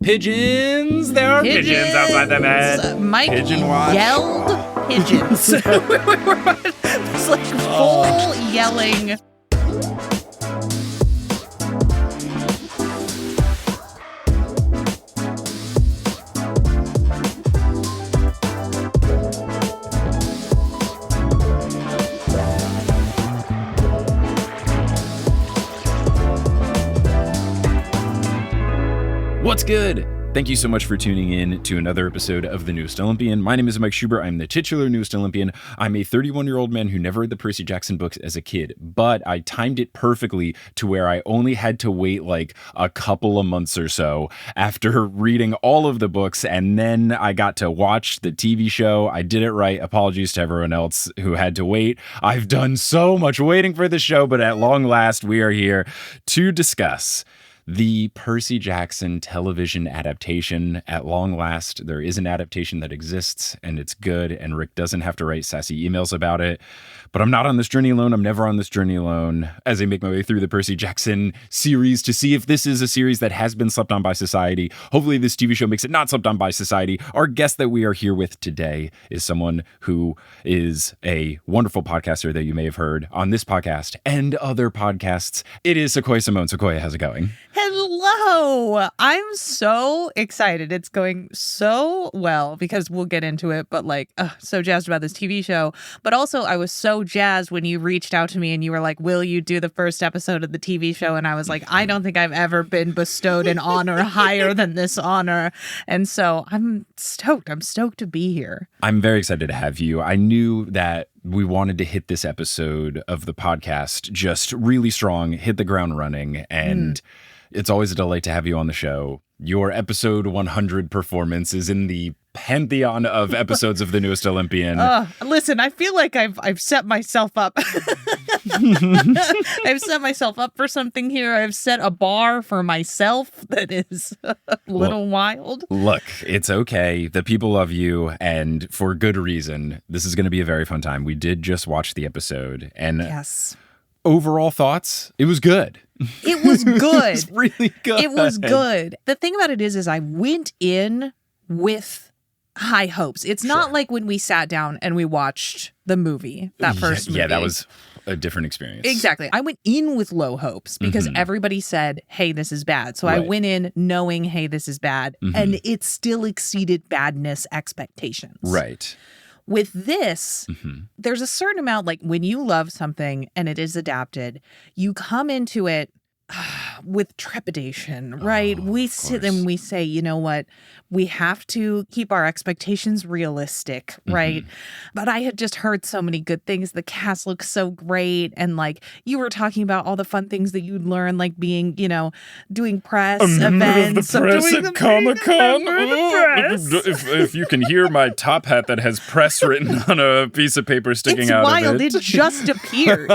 Pigeons! There are pigeons outside the bed. Mike Pigeon watch. yelled pigeons. It's like full yelling. What's good? Thank you so much for tuning in to another episode of the Newest Olympian. My name is Mike Schubert. I'm the titular Newest Olympian. I'm a 31-year-old man who never read the Percy Jackson books as a kid, but I timed it perfectly to where I only had to wait like a couple of months or so after reading all of the books, and then I got to watch the TV show. I did it right. Apologies to everyone else who had to wait. I've done so much waiting for the show, but at long last, we are here to discuss the Percy Jackson television adaptation. At long last, there is an adaptation that exists, and it's good, and Rick doesn't have to write sassy emails about it. But I'm not on this journey alone. I'm never on this journey alone as I make my way through the Percy Jackson series to see if this is a series that has been slept on by society. Hopefully this TV show makes it not slept on by society. Our guest that we are here with today is someone who is a wonderful podcaster that you may have heard on this podcast and other podcasts. It is Sequoia Simone. Sequoia, how's it going? Hello. I'm so excited. It's going so well because we'll get into it, but so jazzed about this TV show. But also I was so jazzed when you reached out to me and you were like, will you do the first episode of the TV show? And I was like, I don't think I've ever been bestowed an honor higher than this honor. And so I'm stoked. I'm stoked to be here. I'm very excited to have you. I knew that we wanted to hit this episode of the podcast just really strong, hit the ground running, and it's always a delight to have you on the show. Your episode 100 performance is in the pantheon of episodes of the Newest Olympian. Listen, I feel like I've set myself up. I've set myself up for something here. I've set a bar for myself that is a little wild. Look, it's okay. The people love you, and for good reason. This is going to be a very fun time. We did just watch the episode, and yes. Overall thoughts, it was good. It was good. It was really good. It was good. The thing about it is I went in with high hopes. It's not like when we sat down and we watched the movie, that first movie. Yeah, that was a different experience. Exactly. I went in with low hopes because everybody said, hey, this is bad. So I went in knowing, hey, this is bad. And it still exceeded badness expectations. Right. With this, there's a certain amount, like when you love something and it is adapted, you come into it with trepidation, right? We sit and we say, you know what? We have to keep our expectations realistic, right? But I had just heard so many good things. The cast looks so great. And like you were talking about all the fun things that you'd learn, like being, doing press events. Of the press at Comic-Con. If you can hear my top hat that has press written on a piece of paper sticking out wild. of it. It just appeared.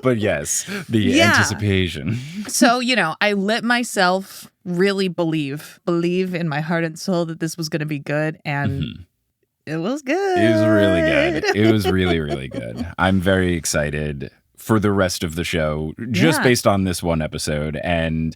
But yes, the anticipation. So, I let myself really believe in my heart and soul that this was going to be good. And it was good. It was really good. It was really, really good. I'm very excited for the rest of the show just based on this one episode. And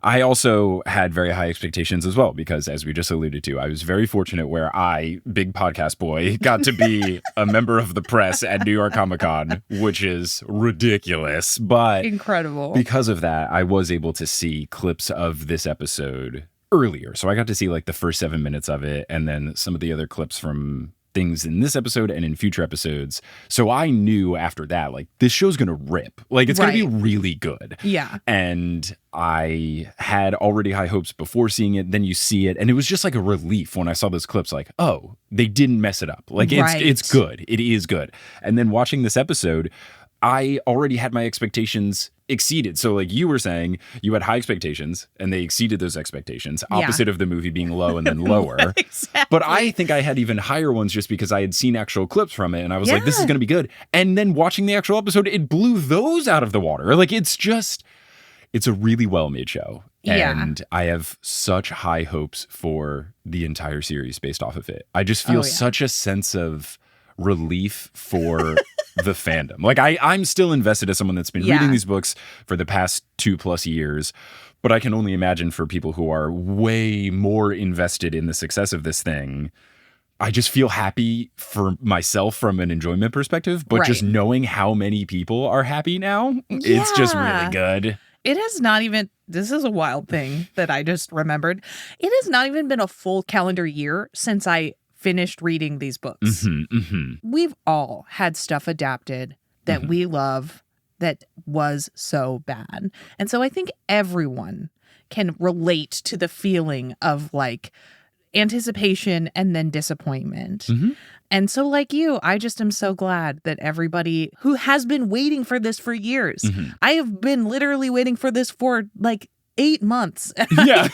I also had very high expectations as well, because as we just alluded to, I was very fortunate where I, big podcast boy, got to be a member of the press at New York Comic-Con, which is ridiculous. But incredible. Because of that, I was able to see clips of this episode earlier. So I got to see like the first 7 minutes of it and then some of the other clips from things in this episode and in future episodes. So I knew after that, like, this show's going to rip. Like, it's going to be really good. Yeah. And I had already high hopes before seeing it. Then you see it. And it was just like a relief when I saw those clips, like, oh, they didn't mess it up. Like, it's good. It is good. And then watching this episode, I already had my expectations exceeded. So like you were saying, you had high expectations and they exceeded those expectations, opposite of the movie being low and then lower. Exactly. But I think I had even higher ones just because I had seen actual clips from it and I was like, this is going to be good. And then watching the actual episode, it blew those out of the water. Like it's a really well-made show. And I have such high hopes for the entire series based off of it. I just feel such a sense of relief for the fandom. Like I'm still invested as someone that's been reading these books for the past 2+ years. But I can only imagine for people who are way more invested in the success of this thing, I just feel happy for myself from an enjoyment perspective. But just knowing how many people are happy now, it's just really good. It has not even, this is a wild thing that I just remembered. It has not even been a full calendar year since I finished reading these books. We've all had stuff adapted that we love that was so bad. And so I think everyone can relate to the feeling of like anticipation and then disappointment. And so like you, I just am so glad that everybody who has been waiting for this for years, I have been literally waiting for this for like 8 months. Yeah.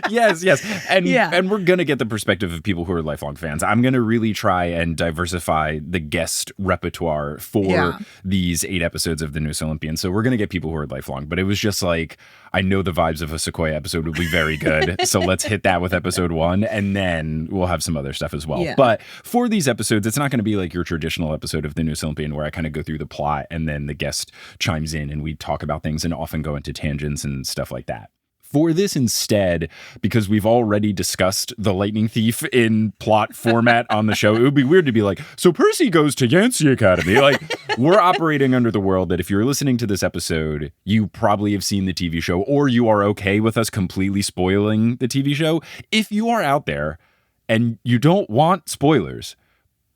Yes. And we're going to get the perspective of people who are lifelong fans. I'm going to really try and diversify the guest repertoire for these 8 episodes of the Newest Olympian. So we're going to get people who are lifelong. But it was just like, I know the vibes of a Sequoia episode would be very good. So let's hit that with episode 1, and then we'll have some other stuff as well. Yeah. But for these episodes, it's not going to be like your traditional episode of the Newest Olympian where I kind of go through the plot and then the guest chimes in and we talk about things and often go into tangents and stuff like that. For this instead, because we've already discussed the Lightning Thief in plot format on the show, it would be weird to be like, so Percy goes to Yancey Academy. Like, we're operating under the world that if you're listening to this episode, you probably have seen the TV show, or you are okay with us completely spoiling the TV show. If you are out there and you don't want spoilers,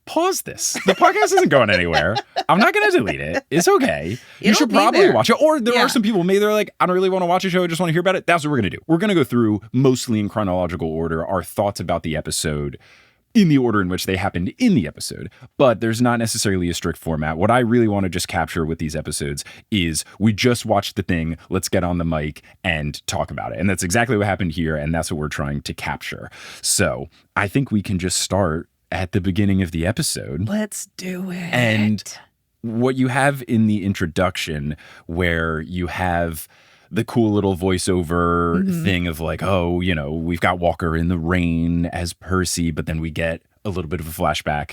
pause this. The podcast isn't going anywhere. I'm not going to delete it. It's okay. You should probably watch it. Or there are some people, maybe they're like, I don't really want to watch a show. I just want to hear about it. That's what we're going to do. We're going to go through, mostly in chronological order, our thoughts about the episode in the order in which they happened in the episode. But there's not necessarily a strict format. What I really want to just capture with these episodes is we just watched the thing. Let's get on the mic and talk about it. And that's exactly what happened here. And that's what we're trying to capture. So I think we can just start at the beginning of the episode. Let's do it. And what you have in the introduction, where you have the cool little voiceover thing of like, oh, you know, we've got Walker in the rain as Percy, but then we get a little bit of a flashback.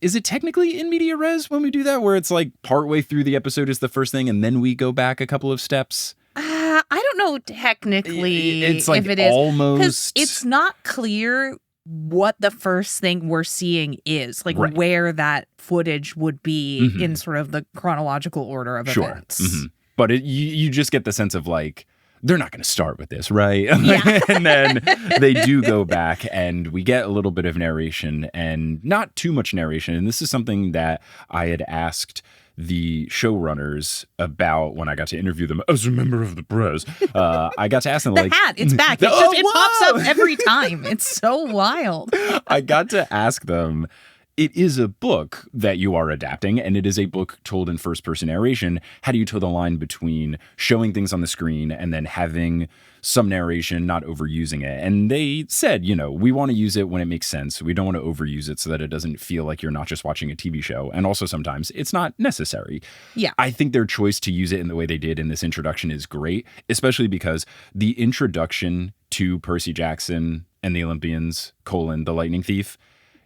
Is it technically in media res when we do that, where it's like partway through the episode is the first thing and then we go back a couple of steps? I don't know technically it's like if it is. Almost. Because it's not clear what the first thing we're seeing is, like where that footage would be in sort of the chronological order of events. But you just get the sense of like, they're not going to start with this, right? Yeah. And then they do go back and we get a little bit of narration, and not too much narration. And this is something that I had asked the showrunners about when I got to interview them as a member of the press. I got to ask them, the like, hat, it's back. It pops up every time. It's so wild. I got to ask them, it is a book that you are adapting, and it is a book told in first-person narration. How do you toe the line between showing things on the screen and then having some narration, not overusing it? And they said, you know, we want to use it when it makes sense. We don't want to overuse it so that it doesn't feel like you're not just watching a TV show. And also sometimes it's not necessary. Yeah. I think their choice to use it in the way they did in this introduction is great, especially because the introduction to Percy Jackson and the Olympians, the Lightning Thief,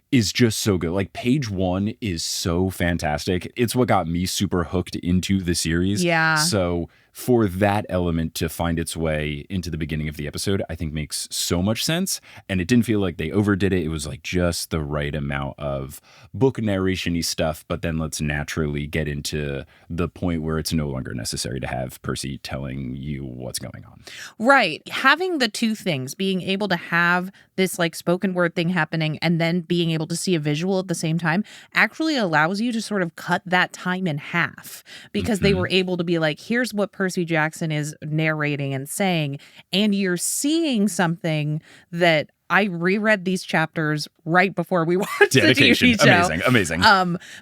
is just so good. Like, page 1 is so fantastic. It's what got me super hooked into the series. Yeah. So for that element to find its way into the beginning of the episode, I think makes so much sense. And it didn't feel like they overdid it. It was like just the right amount of book narration-y stuff, but then let's naturally get into the point where it's no longer necessary to have Percy telling you what's going on. Right. Having the two things, being able to have this like spoken word thing happening and then being able to see a visual at the same time actually allows you to sort of cut that time in half, because they were able to be like, here's what Percy Jackson is narrating and saying, and you're seeing something that I reread these chapters right before we watched the TV show. Amazing.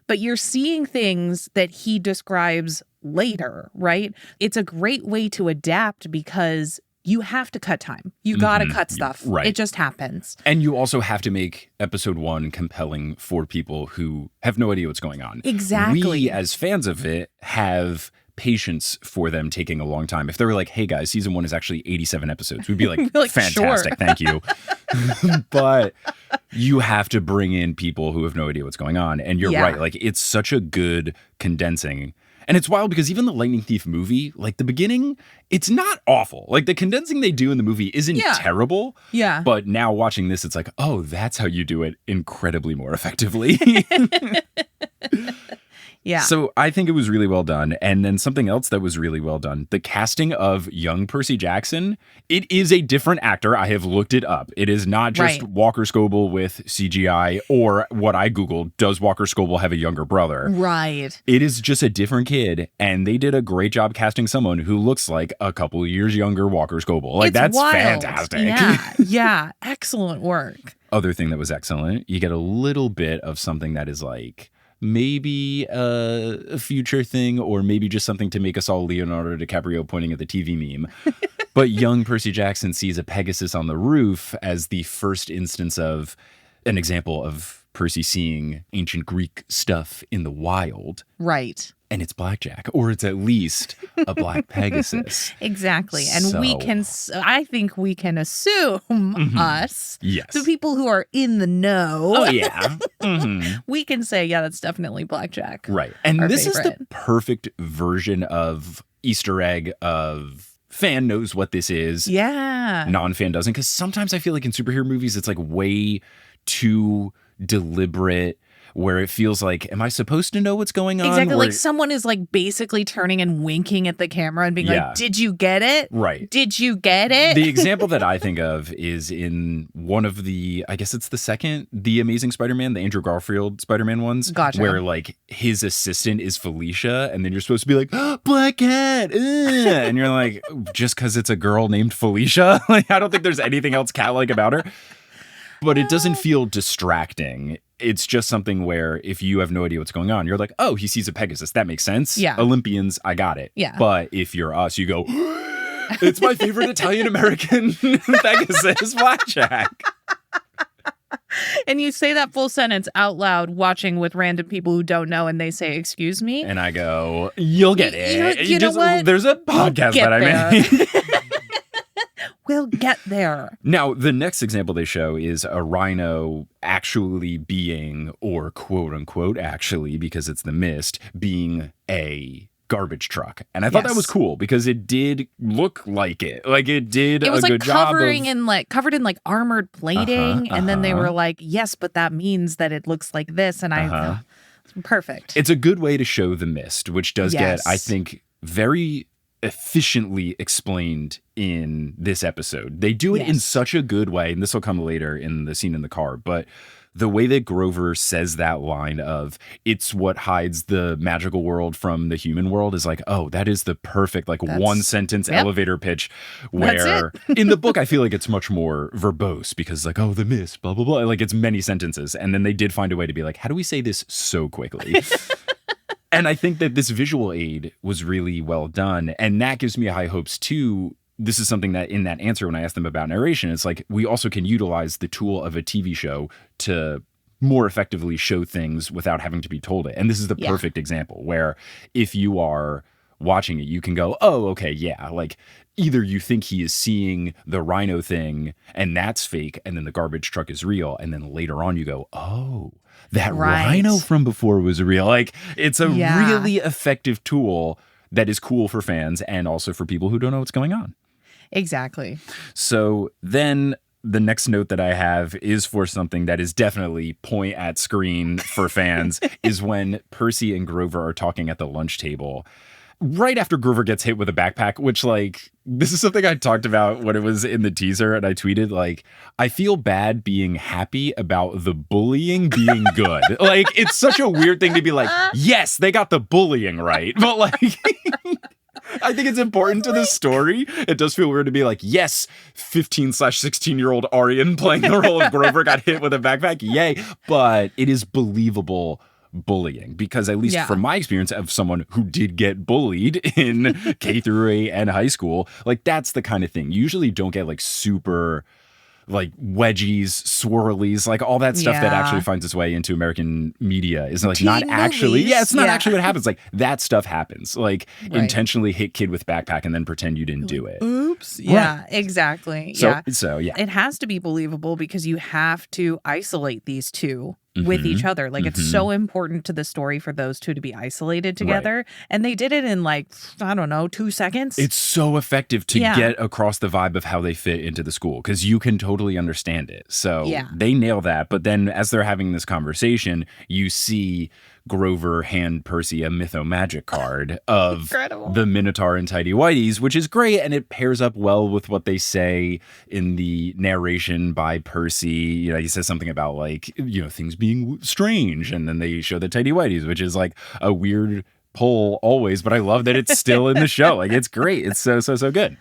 But you're seeing things that he describes later, right? It's a great way to adapt because you have to cut time. You got to cut stuff. Right. It just happens. And you also have to make episode 1 compelling for people who have no idea what's going on. Exactly. We, as fans of it, have patience for them taking a long time. If they were like, hey guys, season 1 is actually 87 episodes, we'd be like, fantastic, sure. Thank you. But you have to bring in people who have no idea what's going on. And you're right. Like, it's such a good condensing. And it's wild because even the Lightning Thief movie, like the beginning, it's not awful. Like the condensing they do in the movie isn't terrible. Yeah. But now watching this, it's like, oh, that's how you do it incredibly more effectively. Yeah. So I think it was really well done. And then something else that was really well done, the casting of young Percy Jackson, it is a different actor. I have looked it up. It is not just Walker Scoble with CGI or what I Googled, does Walker Scoble have a younger brother? Right. It is just a different kid. And they did a great job casting someone who looks like a couple of years younger Walker Scoble. Like, that's wild. Fantastic. Yeah. Yeah. Excellent work. Other thing that was excellent, you get a little bit of something that is like, maybe a future thing, or maybe just something to make us all Leonardo DiCaprio pointing at the TV meme. But young Percy Jackson sees a Pegasus on the roof as the first instance of an example of Percy seeing ancient Greek stuff in the wild. Right. And it's blackjack, or it's at least a black Pegasus. Exactly. And I think we can assume us, the people who are in the know. Oh, yeah. We can say, yeah, that's definitely blackjack. Right. And this is the perfect version of Easter egg of fan knows what this is. Yeah. Non-fan doesn't. Because sometimes I feel like in superhero movies, it's like way too deliberate, where it feels like, am I supposed to know what's going on? Exactly. Like someone is like basically turning and winking at the camera and being like, did you get it? Right. Did you get it? The example that I think of is in one of the, I guess it's the second, The Amazing Spider-Man, the Andrew Garfield Spider-Man ones. Gotcha. Where like his assistant is Felicia, and then you're supposed to be like, oh, Black Cat. And you're like, just because it's a girl named Felicia? Like, I don't think there's anything else cat-like about her. But it doesn't feel distracting. It's just something where if you have no idea what's going on, you're like, oh, he sees a Pegasus. That makes sense. Yeah. Olympians, I got it. Yeah. But if you're us, you go, it's my favorite Italian-American Pegasus, blackjack. And you say that full sentence out loud, watching with random people who don't know, and they say, excuse me? And I go, you'll get it. You know what? There's a podcast that I made. We'll get there. Now, the next example they show is a rhino actually being, or quote unquote, actually, because it's the mist, being a garbage truck. And I thought that was cool because it did look like it. Like it did a good job. It was covered in like armored plating. And then they were like, yes, but that means that it looks like this. And perfect. It's a good way to show the mist, which does get, I think, very efficiently explained in this episode. They do it in such a good way, and this will come later in the scene in the car, but the way that Grover says that line of, it's what hides the magical world from the human world, is like, oh, that is the perfect one sentence elevator pitch, where in the book I feel like it's much more verbose because like, oh, the mist, blah, blah, blah. Like it's many sentences. And then they did find a way to be like, how do we say this so quickly? And I think that this visual aid was really well done. And that gives me high hopes too. This is something that in that answer, when I asked them about narration, it's like, we also can utilize the tool of a TV show to more effectively show things without having to be told it. And this is the perfect example where if you are watching it, you can go, oh, okay, yeah. Like either you think he is seeing the rhino thing and that's fake, and then the garbage truck is real. And then later on you go, oh, that rhino from before was real. Like it's a really effective tool that is cool for fans and also for people who don't know what's going on. Exactly. So then the next note that I have is for something that is definitely point at screen for fans is when Percy and Grover are talking at the lunch table. Right after Grover gets hit with a backpack, which like, this is something I talked about when it was in the teaser and I tweeted like, I feel bad being happy about the bullying being good. Like, it's such a weird thing to be like, yes, they got the bullying right. But like, I think it's important to the story. It does feel weird to be like, yes, 15/16-year-old Aryan playing the role of Grover got hit with a backpack. Yay. But it is believable bullying, because at least from my experience of someone who did get bullied in K through 8 and high school, like that's the kind of thing. You usually don't get like super like wedgies, swirlies, like all that stuff that actually finds its way into American media is like not actually, it's not actually what happens. Like that stuff happens. Like intentionally hit kid with backpack and then pretend you didn't do it. oops. Yeah, Right. exactly. So yeah. It has to be believable because you have to isolate these two with each other. Like, it's so important to the story for those two to be isolated together. Right. And they did it in, like, I don't know, 2 seconds. It's so effective to get across the vibe of how they fit into the school because you can totally understand it. So they nail that. But then as they're having this conversation, you see Grover hand Percy a Mytho-Magic card of the Minotaur and Tidy Whities, which is great, and it pairs up well with what they say in the narration by Percy. You know, he says something about, like, you know, things being strange, and then they show the Tidy Whities, which is like a weird pull always, but I love that it's still in the show. Like, it's great. It's so good.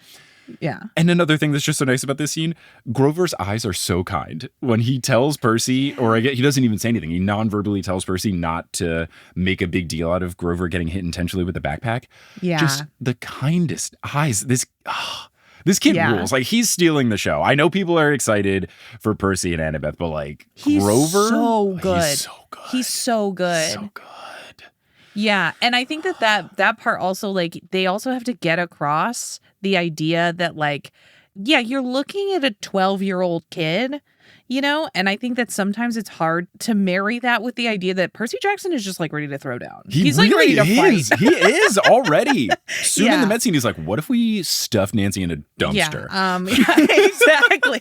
Yeah. And another thing that's just so nice about this scene, Grover's eyes are so kind. When he tells Percy, or he doesn't even say anything, he non-verbally tells Percy not to make a big deal out of Grover getting hit intentionally with the backpack. Yeah. Just the kindest eyes. This kid rules. Like, he's stealing the show. I know people are excited for Percy and Annabeth, but, like, Grover, so good. He's so good. He's so good. So good. Yeah, and I think that part also, like, they also have to get across the idea that, like, yeah, you're looking at a 12-year-old kid, you know? And I think that sometimes it's hard to marry that with the idea that Percy Jackson is just, like, ready to throw down. He's really like, ready to fight. He is already. Soon in the Met scene, he's like, what if we stuff Nancy in a dumpster? Exactly.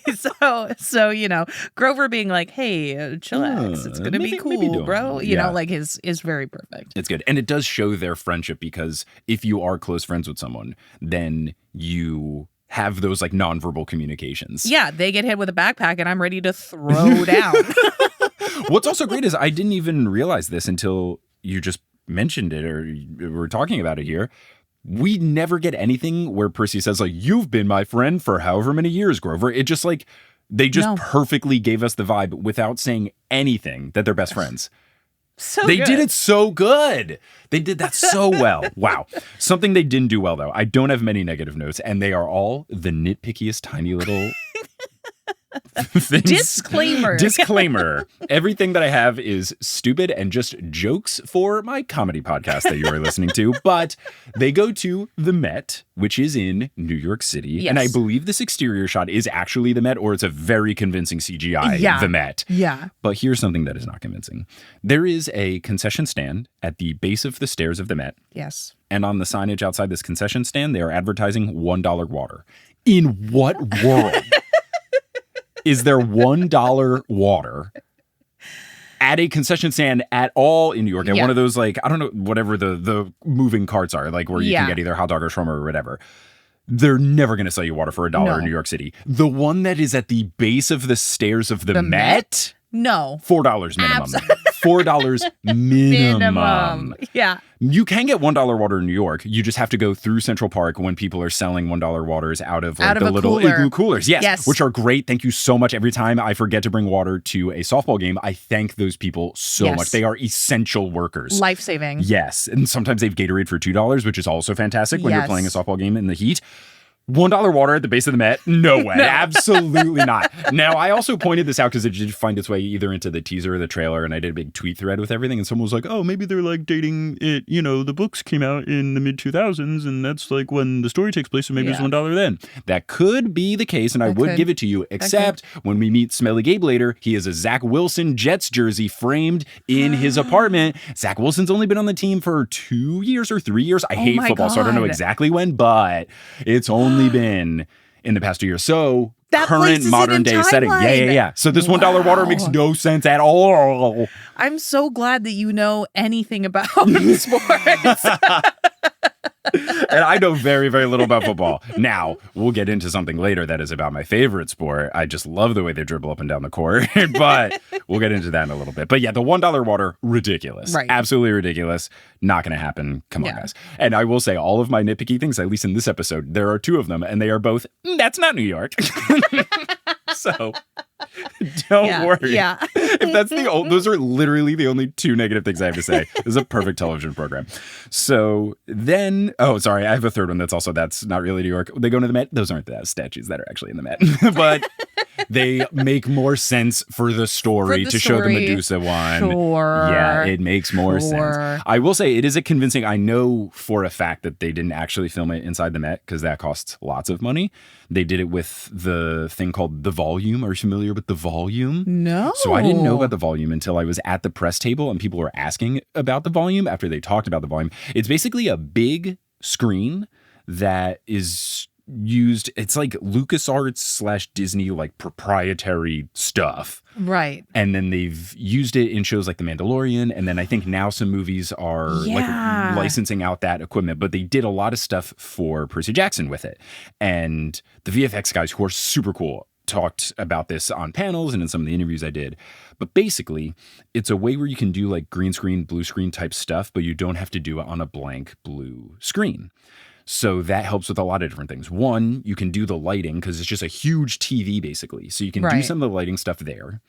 So, you know, Grover being like, hey, chillax. It's going to be cool, bro. You know, like, is very perfect. It's good. And it does show their friendship because if you are close friends with someone, then you have those, like, nonverbal communications. Yeah, they get hit with a backpack and I'm ready to throw down. What's also great is I didn't even realize this until you just mentioned it or we're talking about it here. We never get anything where Percy says, like, you've been my friend for however many years, Grover. It just, like, they just perfectly gave us the vibe without saying anything that they're best friends. They did it so good. They did that so well. Wow. Something they didn't do well, though. I don't have many negative notes, and they are all the nitpickiest tiny little things. Disclaimer. Everything that I have is stupid and just jokes for my comedy podcast that you are listening to. But they go to the Met, which is in New York City. Yes. And I believe this exterior shot is actually the Met, or it's a very convincing CGI, the Met. Yeah. But here's something that is not convincing. There is a concession stand at the base of the stairs of the Met. Yes. And on the signage outside this concession stand, they are advertising $1 water. In what world is there $1 water at a concession stand at all in New York? At one of those, like, I don't know, whatever the moving carts are, like, where you can get either hot dog or shawarma or whatever. They're never going to sell you water for $1 in New York City. The one that is at the base of the stairs of the Met? No. $4 minimum. $4 minimum. Yeah. You can get $1 water in New York. You just have to go through Central Park when people are selling $1 waters out of, like, the little igloo coolers. Yes. Which are great. Thank you so much. Every time I forget to bring water to a softball game, I thank those people so much. They are essential workers. Life-saving. Yes. And sometimes they have Gatorade for $2, which is also fantastic when you're playing a softball game in the heat. $1 water at the base of the Met? No way. No. Absolutely not. Now, I also pointed this out because it did find its way either into the teaser or the trailer, and I did a big tweet thread with everything, and someone was like, oh, maybe they're, like, dating it, you know, the books came out in the mid-2000s, and that's, like, when the story takes place, so maybe it's $1 then. That could be the case, and I would give it to you, except when we meet Smelly Gabe later, he has a Zach Wilson Jets jersey framed in his apartment. Zach Wilson's only been on the team for 2 years or 3 years. I hate football, so I don't know exactly when, but it's only been in the past 2 years. So that current modern day setting. Yeah. So this $1 water makes no sense at all. I'm so glad that you know anything about sports. And I know very, very little about football. Now, we'll get into something later that is about my favorite sport. I just love the way they dribble up and down the court, but we'll get into that in a little bit. But yeah, the $1 water, ridiculous. Right. Absolutely ridiculous. Not going to happen. Come on, guys. And I will say all of my nitpicky things, at least in this episode, there are 2 of them, and they are both, that's not New York. So don't worry. Yeah. If that's those are literally the only 2 negative things I have to say. This is a perfect television program. So then, sorry, I have a third one that's not really New York. They go to the Met. Those aren't the statues that are actually in the Met. But they make more sense for the story to show the Medusa one. Sure. Yeah, it makes more sense. I will say it is a convincing. I know for a fact that they didn't actually film it inside the Met because that costs lots of money. They did it with the thing called the volume. Are you familiar with the volume? No. So I didn't know about the volume until I was at the press table and people were asking about the volume after they talked about the volume. It's basically a big screen that is used. It's like LucasArts / Disney like proprietary stuff. Right. And then they've used it in shows like The Mandalorian. And then I think now some movies are like licensing out that equipment. But they did a lot of stuff for Percy Jackson with it. And the VFX guys, who are super cool, talked about this on panels and in some of the interviews I did. But basically, it's a way where you can do like green screen, blue screen type stuff, but you don't have to do it on a blank blue screen. So that helps with a lot of different things. One, you can do the lighting because it's just a huge TV basically. So you can do some of the lighting stuff there.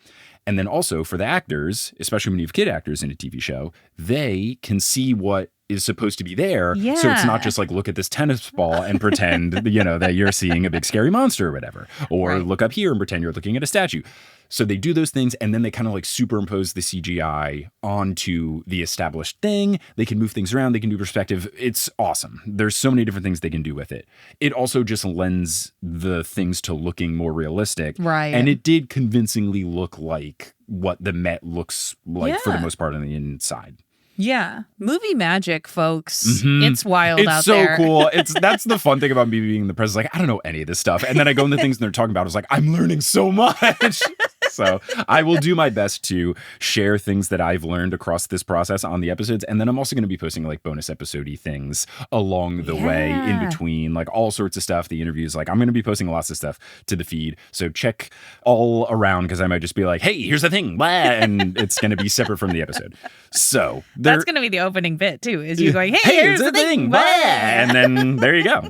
And then also for the actors, especially when you have kid actors in a TV show, they can see what is supposed to be there. Yeah. So it's not just like, look at this tennis ball and pretend, that you're seeing a big scary monster or whatever. Or look up here and pretend you're looking at a statue. So they do those things and then they kind of like superimpose the CGI onto the established thing. They can move things around. They can do perspective. It's awesome. There's so many different things they can do with it. It also just lends the things to looking more realistic. Right. And it did convincingly look like what the Met looks like for the most part on the inside. Yeah. Movie magic, folks. It's wild out there. there. It's so cool. That's the fun thing about me being the president. Like, I don't know any of this stuff. And then I go into things and they're talking about it. I was like, I'm learning so much. So I will do my best to share things that I've learned across this process on the episodes. And then I'm also going to be posting like bonus episode-y things along the way in between, like all sorts of stuff, the interviews. Like I'm going to be posting lots of stuff to the feed. So check all around because I might just be like, hey, here's the thing. Blah, and it's going to be separate from the episode. So that's going to be the opening bit too, is you going, hey, here's the thing. Blah. And then there you go.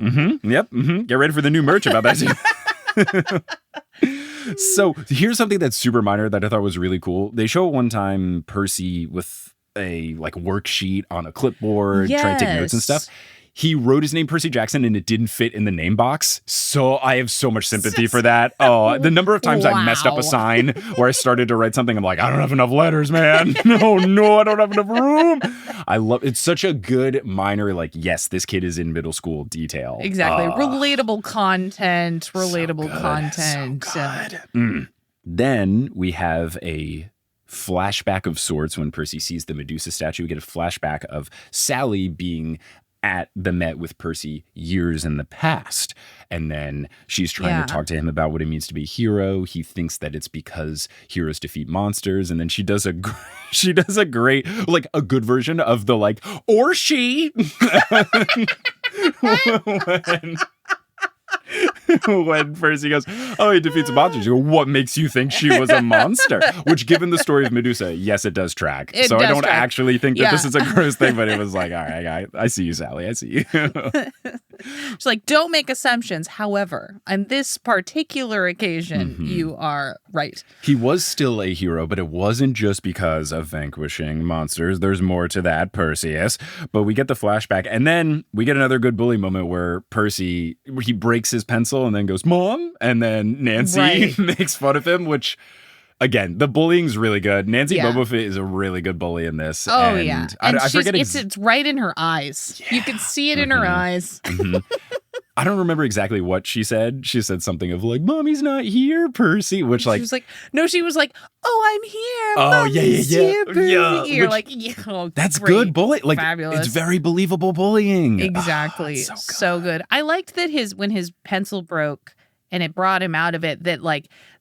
Get ready for the new merch about that too. So here's something that's super minor that I thought was really cool. They show at one time Percy with a like worksheet on a clipboard, trying to take notes and stuff. He wrote his name Percy Jackson and it didn't fit in the name box. So I have so much sympathy for that. Oh, the number of times I messed up a sign where I started to write something. I'm like, I don't have enough letters, man. No, I don't have enough room. It's such a good minor, like, yes, this kid is in middle school detail. Exactly. Relatable content. So good. Then we have a flashback of sorts when Percy sees the Medusa statue. We get a flashback of Sally being at the Met with Percy years in the past. And then she's trying to talk to him about what it means to be a hero. He thinks that it's because heroes defeat monsters. And then she does a great, like a good version of the like, or she. When Percy goes, oh, he defeats monsters. You go, what makes you think she was a monster? Which, given the story of Medusa, yes, it does track. I don't actually think that this is a gross thing, but it was like, all right, I see you, Sally. I see you. She's like, don't make assumptions. However, on this particular occasion, you are right. He was still a hero, but it wasn't just because of vanquishing monsters. There's more to that, Perseus. But we get the flashback, and then we get another good bully moment where Percy, he breaks his pencil and then goes, Mom, and then Nancy makes fun of him, which, again, the bullying's really good. Nancy Boba is a really good bully in this. Oh, and yeah. And I forget it's right in her eyes. Yeah. You can see it in her eyes. I don't remember exactly what she said. She said something of like, Mommy's not here, Percy, which like... She was like, no, she was like, oh, I'm here. Oh, Mommy's here, Percy. You're which, like, that's great. Good bullying. Like, fabulous. It's very believable bullying. Exactly. So good. I liked that when his pencil broke and it brought him out of it,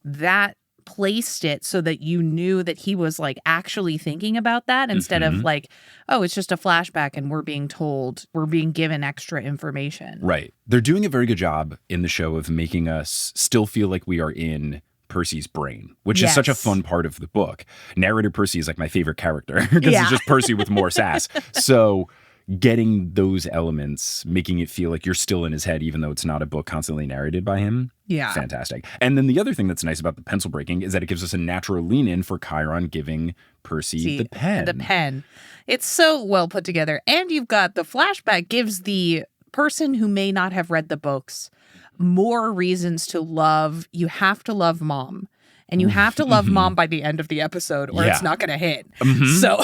that placed it so that you knew that he was like actually thinking about that instead of like, oh, it's just a flashback and we're being given extra information. Right. They're doing a very good job in the show of making us still feel like we are in Percy's brain, which is such a fun part of the book. Narrator Percy is like my favorite character because it's just Percy with more sass. So getting those elements, making it feel like you're still in his head, even though it's not a book constantly narrated by him. Yeah. Fantastic. And then the other thing that's nice about the pencil breaking is that it gives us a natural lean in for Chiron giving Percy the pen. The pen. It's so well put together. And you've got the flashback gives the person who may not have read the books more reasons to love. You have to love mom. And you have to love mom by the end of the episode or it's not going to hit. So,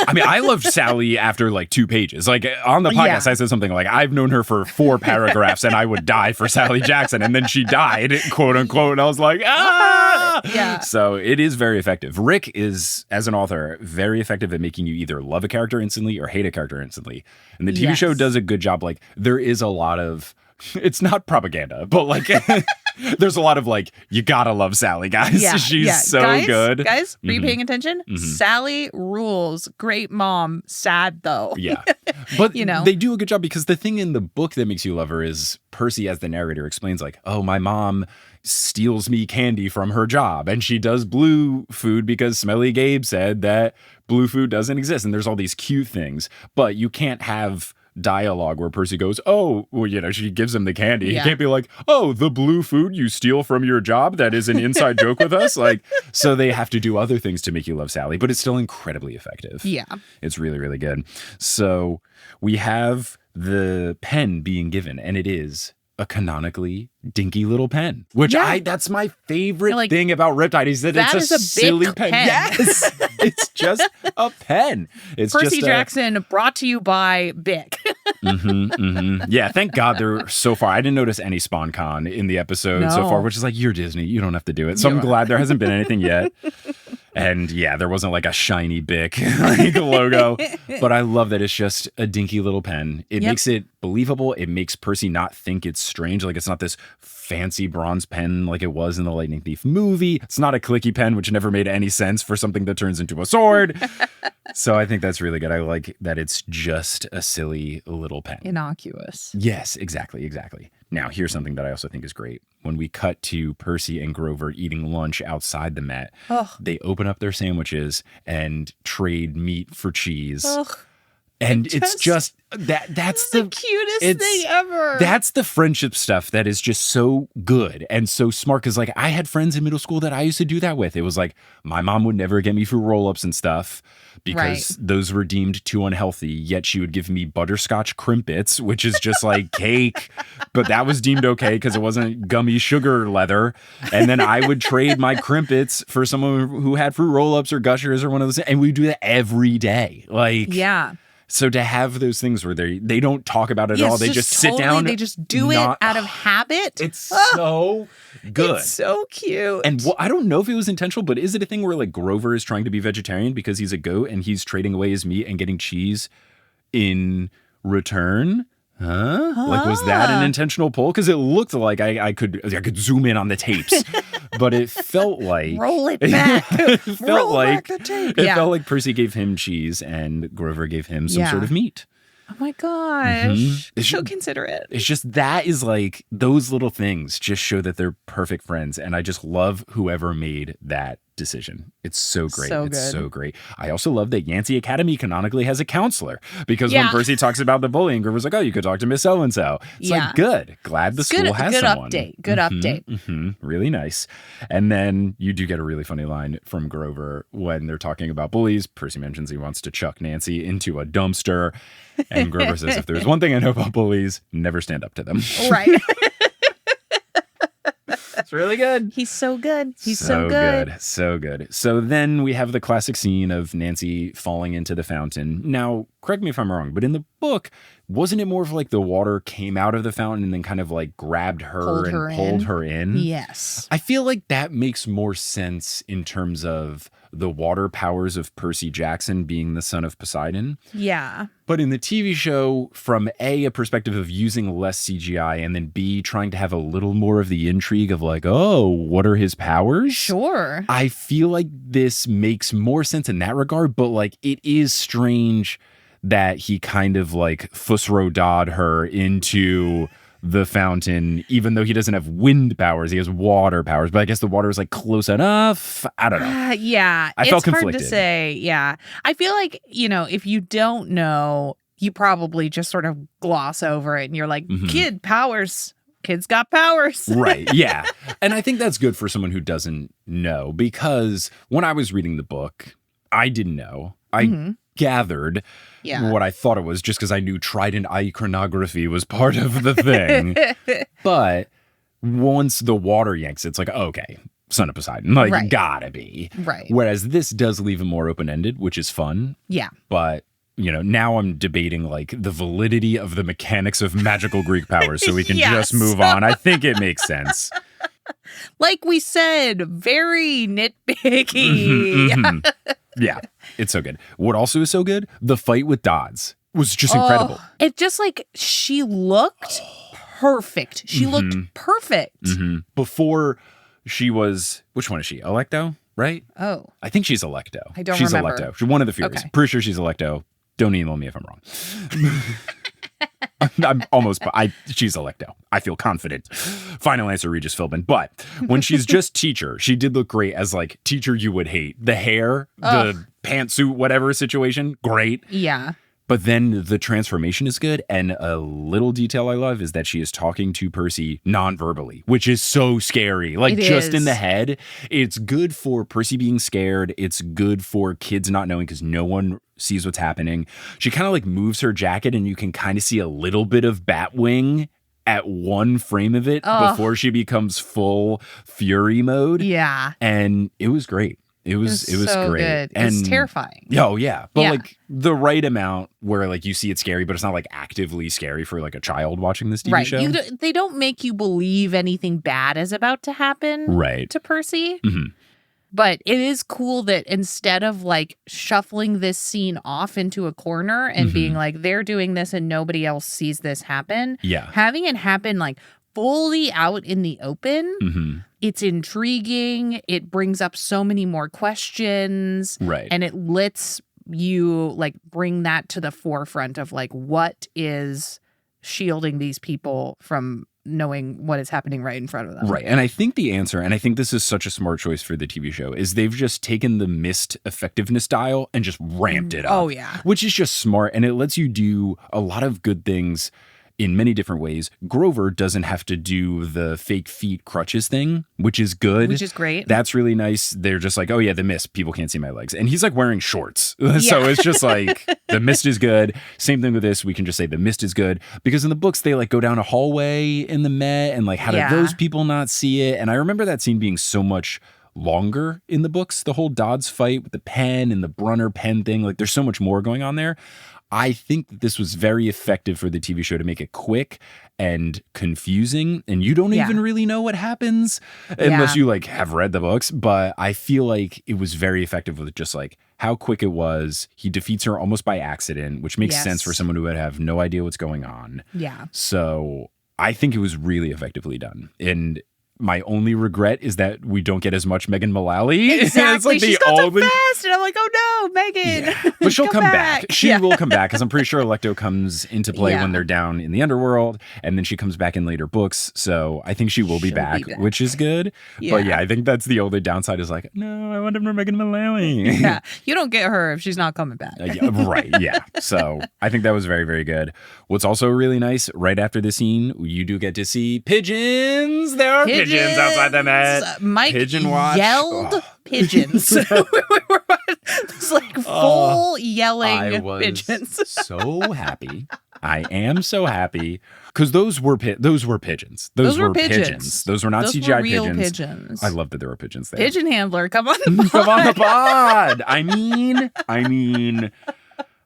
I mean, I loved Sally after like 2 pages. Like on the podcast, I said something like, I've known her for 4 paragraphs and I would die for Sally Jackson. And then she died, quote unquote. And I was like, ah! Yeah. So it is very effective. Rick is, as an author, very effective at making you either love a character instantly or hate a character instantly. And the TV show does a good job. Like there is a lot of, it's not propaganda, but like there's a lot of like, you gotta love Sally, guys. She's so good. Guys, are you paying attention? Sally rules. Great mom. Sad though. Yeah. But they do a good job because the thing in the book that makes you love her is Percy, as the narrator, explains like, oh, my mom steals me candy from her job and she does blue food because Smelly Gabe said that blue food doesn't exist. And there's all these cute things, but you can't have dialogue where Percy goes, oh, well, she gives him the candy. He can't be like, oh, the blue food you steal from your job, that is an inside joke with us. Like, so they have to do other things to make you love Sally, but it's still incredibly effective. Yeah. It's really, really good. So we have the pen being given, and it is a canonically dinky little pen, which that's my favorite thing about Riptide is that it's a silly pen. Yes. It's just a pen. It's Percy Jackson brought to you by Bic. Yeah, thank God they're so far. I didn't notice any SpawnCon in the episode so far, which is like, you're Disney. You don't have to do it. So I'm glad there hasn't been anything yet. And yeah, there wasn't like a shiny Bic like logo. But I love that it's just a dinky little pen. It makes it believable. It makes Percy not think it's strange. Like it's not this fancy bronze pen like it was in the Lightning Thief movie. It's not a clicky pen, which never made any sense for something that turns into a sword. So I think that's really good. I like that it's just a silly little pen. Innocuous. Yes, exactly. Now, here's something that I also think is great. When we cut to Percy and Grover eating lunch outside the Met, they open up their sandwiches and trade meat for cheese. And it's just that's the cutest thing ever. That's the friendship stuff that is just so good and so smart. Because like I had friends in middle school that I used to do that with. It was like my mom would never get me fruit roll-ups and stuff because those were deemed too unhealthy. Yet she would give me Butterscotch Krimpets, which is just like cake. But that was deemed okay because it wasn't gummy sugar leather. And then I would trade my Krimpets for someone who had fruit roll-ups or Gushers or one of those. And we do that every day. Like, yeah. So to have those things where they don't talk about it at all, they just sit down. They just do it out of habit. It's so good. It's so cute. And I don't know if it was intentional, but is it a thing where like Grover is trying to be vegetarian because he's a goat and he's trading away his meat and getting cheese in return? Like, was that an intentional pull? Because it looked like I could zoom in on the tapes, but it felt like roll it back. It felt like back the tape. It felt like Percy gave him cheese and Grover gave him some sort of meat. Oh my gosh. So considerate. It's just that is like those little things just show that they're perfect friends. And I just love whoever made that decision. It's so great. It's so great. I also love that Yancey Academy canonically has a counselor because when Percy talks about the bullying, Grover's like, oh, you could talk to Miss So-and-so. It's like, good. Glad the school has someone. Good update. Really nice. And then you do get a really funny line from Grover when they're talking about bullies. Percy mentions he wants to chuck Nancy into a dumpster. And Grover says, if there's one thing I know about bullies, never stand up to them. Right. It's really good. He's so good. He's so good. So good. So then we have the classic scene of Nancy falling into the fountain. Now, correct me if I'm wrong, but in the book, wasn't it more of like the water came out of the fountain and then kind of like grabbed her and pulled her in? Yes. I feel like that makes more sense in terms of the water powers of Percy Jackson being the son of Poseidon. Yeah. But in the TV show, from a perspective of using less CGI and then B, trying to have a little more of the intrigue of like, oh, what are his powers? Sure. I feel like this makes more sense in that regard, but like it is strange that he kind of like Fus-Ro-Dah her into the fountain, even though he doesn't have wind powers, he has water powers. But I guess the water is like close enough. I don't know. Yeah. I felt conflicted. It's hard to say. Yeah. I feel like, if you don't know, you probably just sort of gloss over it and you're like, kid powers. Kids got powers. Right. Yeah. And I think that's good for someone who doesn't know, because when I was reading the book, I didn't know. I gathered what I thought it was just because I knew trident iconography was part of the thing. But once the water yanks, it's like, okay, son of Poseidon, like, Right. gotta be. Right. Whereas this does leave it more open-ended, which is fun. Yeah. But, you know, now I'm debating, like, the validity of the mechanics of magical Greek powers, so we can Yes. just move on. I think it makes sense. Like we said, very nitpicky. Mhm. Yeah, it's so good. What also is so good? The fight with Dodds was just incredible. It just like she looked perfect. She looked perfect. Before she was, which one is she? Electo, right? Oh, I think she's Electo. I don't she's remember. Electo. She's one of the Furies. Okay. Pretty sure she's Electo. Don't email me if I'm wrong. I'm almost, she's Electo. I feel confident. Final answer, Regis Philbin. But when she's just teacher, she did look great as like teacher you would hate. The hair, the pantsuit, whatever situation, great. yeah. But then the transformation is good. And a little detail I love is that she is talking to Percy non-verbally, which is so scary. Like, It just in is. the head. It's good for Percy being scared. It's good for kids not knowing because no one sees what's happening. She kind of like moves her jacket and you can kind of see a little bit of Batwing at one frame of it before she becomes full fury mode. Yeah. And it was great. It was so great. good. And It's terrifying. Oh yeah. But Yeah. like the right amount where like you see it scary, but it's not like actively scary for like a child watching this TV Right. show. They don't make you believe anything bad is about to happen Right. to Percy. Mhm. But it is cool that instead of like shuffling this scene off into a corner and being like, they're doing this and nobody else sees this happen, Yeah. having it happen like fully out in the open, Mhm. it's intriguing. It brings up so many more questions. Right. And it lets you like bring that to the forefront of like what is shielding these people from knowing what is happening right in front of them. Right. And I think the answer, and I think this is such a smart choice for the TV show, is they've just taken the missed effectiveness dial and just ramped it up. Oh, yeah. Which is just smart. And it lets you do a lot of good things in many different ways. Grover doesn't have to do the fake feet crutches thing, which is good. Which is great. That's really nice. They're just like, oh yeah, the mist. People can't see my legs. And he's like wearing shorts. So it's just like, the mist is good. Same thing with this. We can just say the mist is good. Because in the books, they like go down a hallway in the Met and like, how did those people not see it? And I remember that scene being so much longer in the books. The whole Dodds fight with the pen and the Brunner pen thing. Like there's so much more going on there. I think that this was very effective for the TV show to make it quick and confusing. And you don't even really know what happens unless you like have read the books. But I feel like it was very effective with just like how quick it was. He defeats her almost by accident, which makes sense for someone who would have no idea what's going on. Yeah. So I think it was really effectively done. And my only regret is that we don't get as much Megan Mullally. Exactly. It's like She's the gone so only... fast. And I'm like, oh no, Megan. Yeah. But she'll come back. She Yeah. will come back because I'm pretty sure Electo comes into play Yeah. when they're down in the underworld, and then she comes back in later books. So I think she will be She'll back, be back. which is good. But yeah, I think that's the only downside is like, no, I want more Megan Mullally. Yeah. You don't get her if she's not coming back. Yeah, right. Yeah. So I think that was very, very good. What's also really nice, right after the scene, you do get to see pigeons. There are pigeons outside the Met. Mike Pigeon watch. yelled pigeons. It's like full yelling I was pigeons. so happy. I am so happy because those were pigeons. Those were pigeons. Those were not Those CGI were real pigeons. pigeons. I love that there were pigeons there. Pigeon handler, come on the Come on the pod. pod.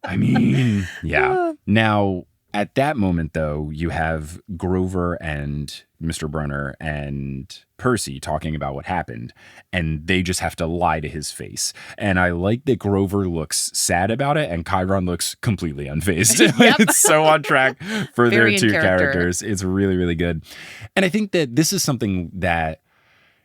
I mean, yeah. Now, at that moment, though, you have Grover and Mr. Brunner and Percy talking about what happened, and they just have to lie to his face. And I like that Grover looks sad about it, and Chiron looks completely unfazed. It's so on track for Very their two in character. characters. It's really, really good. And I think that this is something that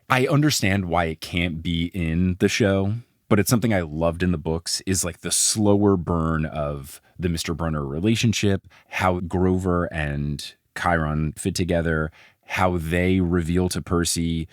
I understand why it can't be in the show, but it's something I loved in the books is like the slower burn of the Mr. Brunner relationship, how Grover and Chiron fit together, how they reveal to Percy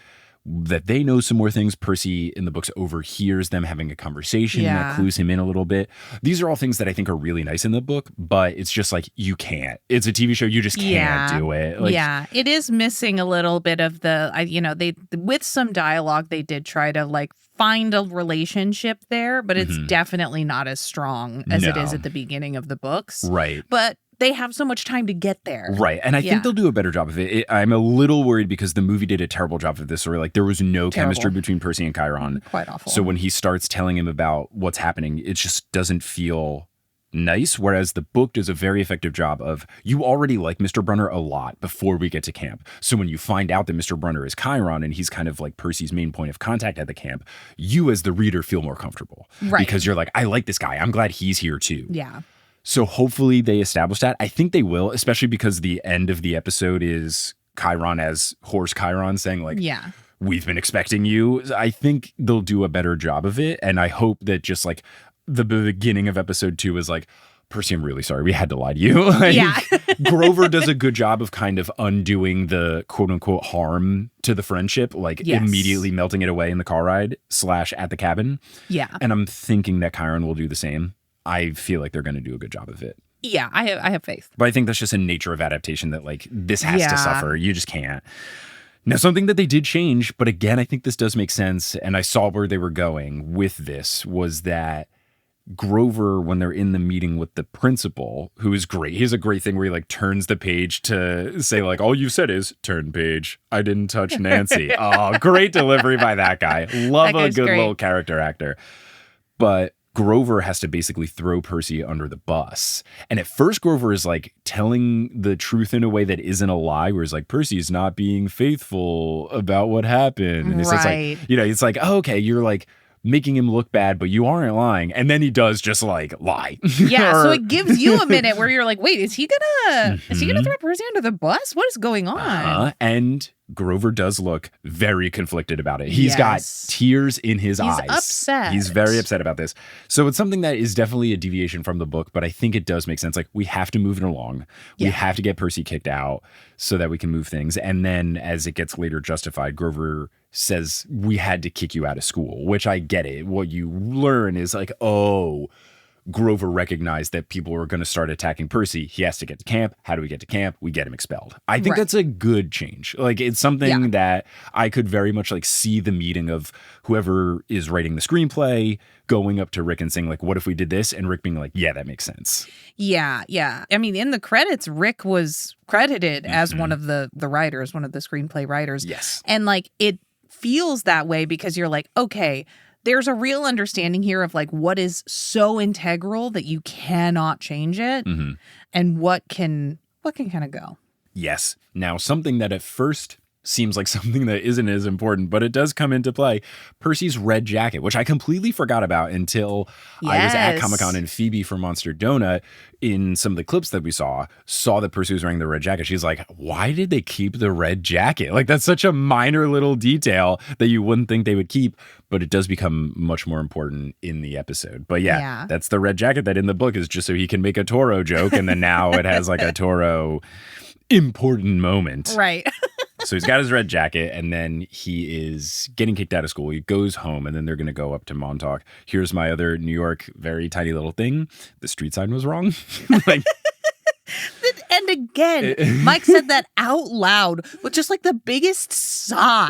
that they know some more things. Percy in the books overhears them having a conversation that clues him in a little bit. These are all things that I think are really nice in the book, but it's just like, you can't. It's a TV show. You just can't do it. Like, yeah, it is missing a little bit of they with some dialogue, they did try to like find a relationship there, but it's definitely not as strong as it is at the beginning of the books. Right. But they have so much time to get there. Right. And I think they'll do a better job of it. I'm a little worried because the movie did a terrible job of this story. Like, there was no chemistry between Percy and Chiron. Quite awful. So when he starts telling him about what's happening, it just doesn't feel nice. Whereas the book does a very effective job of, you already like Mr. Brunner a lot before we get to camp. So when you find out that Mr. Brunner is Chiron and he's kind of like Percy's main point of contact at the camp, you as the reader feel more comfortable. Right. Because you're like, I like this guy. I'm glad he's here too. Yeah. So hopefully they establish that. I think they will, especially because the end of the episode is Chiron as horse Chiron saying like, we've been expecting you. I think they'll do a better job of it. And I hope that just like the beginning of episode 2 is like, Percy, I'm really sorry. We had to lie to you. Grover does a good job of kind of undoing the quote unquote harm to the friendship, like immediately melting it away in the car ride / at the cabin. Yeah. And I'm thinking that Chiron will do the same. I feel like they're going to do a good job of it. Yeah, I have faith. But I think that's just a nature of adaptation that like this has to suffer. You just can't. Now, something that they did change, but again, I think this does make sense, and I saw where they were going with this, was that Grover, when they're in the meeting with the principal, who is great. He has a great thing where he like turns the page to say like, all you said is turn page. I didn't touch Nancy. Oh, great delivery by that guy. Love a good little character actor. But Grover has to basically throw Percy under the bus. And at first, Grover is like telling the truth in a way that isn't a lie, where he's like, Percy's not being faithful about what happened. And it's like, it's like, oh, okay, you're like making him look bad, but you aren't lying. And then he does just like lie. Yeah. So it gives you a minute where you're like, wait, is he gonna throw Percy under the bus? What is going on? And Grover does look very conflicted about it. He's got tears in his eyes. He's upset. He's very upset about this. So it's something that is definitely a deviation from the book, but I think it does make sense. Like, we have to move it along. We have to get Percy kicked out so that we can move things. And then as it gets later justified, Grover says, we had to kick you out of school, which I get it. What you learn is like, oh, Grover recognized that people were going to start attacking Percy. He has to get to camp. How do we get to camp? We get him expelled. I think that's a good change. Like, it's something that I could very much like see the meeting of whoever is writing the screenplay going up to Rick and saying like, what if we did this? And Rick being like, yeah, that makes sense. Yeah. Yeah. I mean, in the credits, Rick was credited as one of the writers, one of the screenplay writers. Yes. And like, it feels that way because you're like, okay, there's a real understanding here of like what is so integral that you cannot change it, and what can kind of go. Yes. Now, something that at first seems like something that isn't as important, but it does come into play. Percy's red jacket, which I completely forgot about until I was at Comic-Con, and Phoebe from Monster Donut, in some of the clips that we saw that Percy was wearing the red jacket. She's like, why did they keep the red jacket? Like, that's such a minor little detail that you wouldn't think they would keep, but it does become much more important in the episode. But yeah, that's the red jacket that in the book is just so he can make a Toro joke, and then now it has like a Toro important moment. Right. So he's got his red jacket, and then he is getting kicked out of school. He goes home, and then they're going to go up to Montauk. Here's my other New York very tiny little thing. The street sign was wrong. Like, and again, Mike said that out loud with just like the biggest sigh.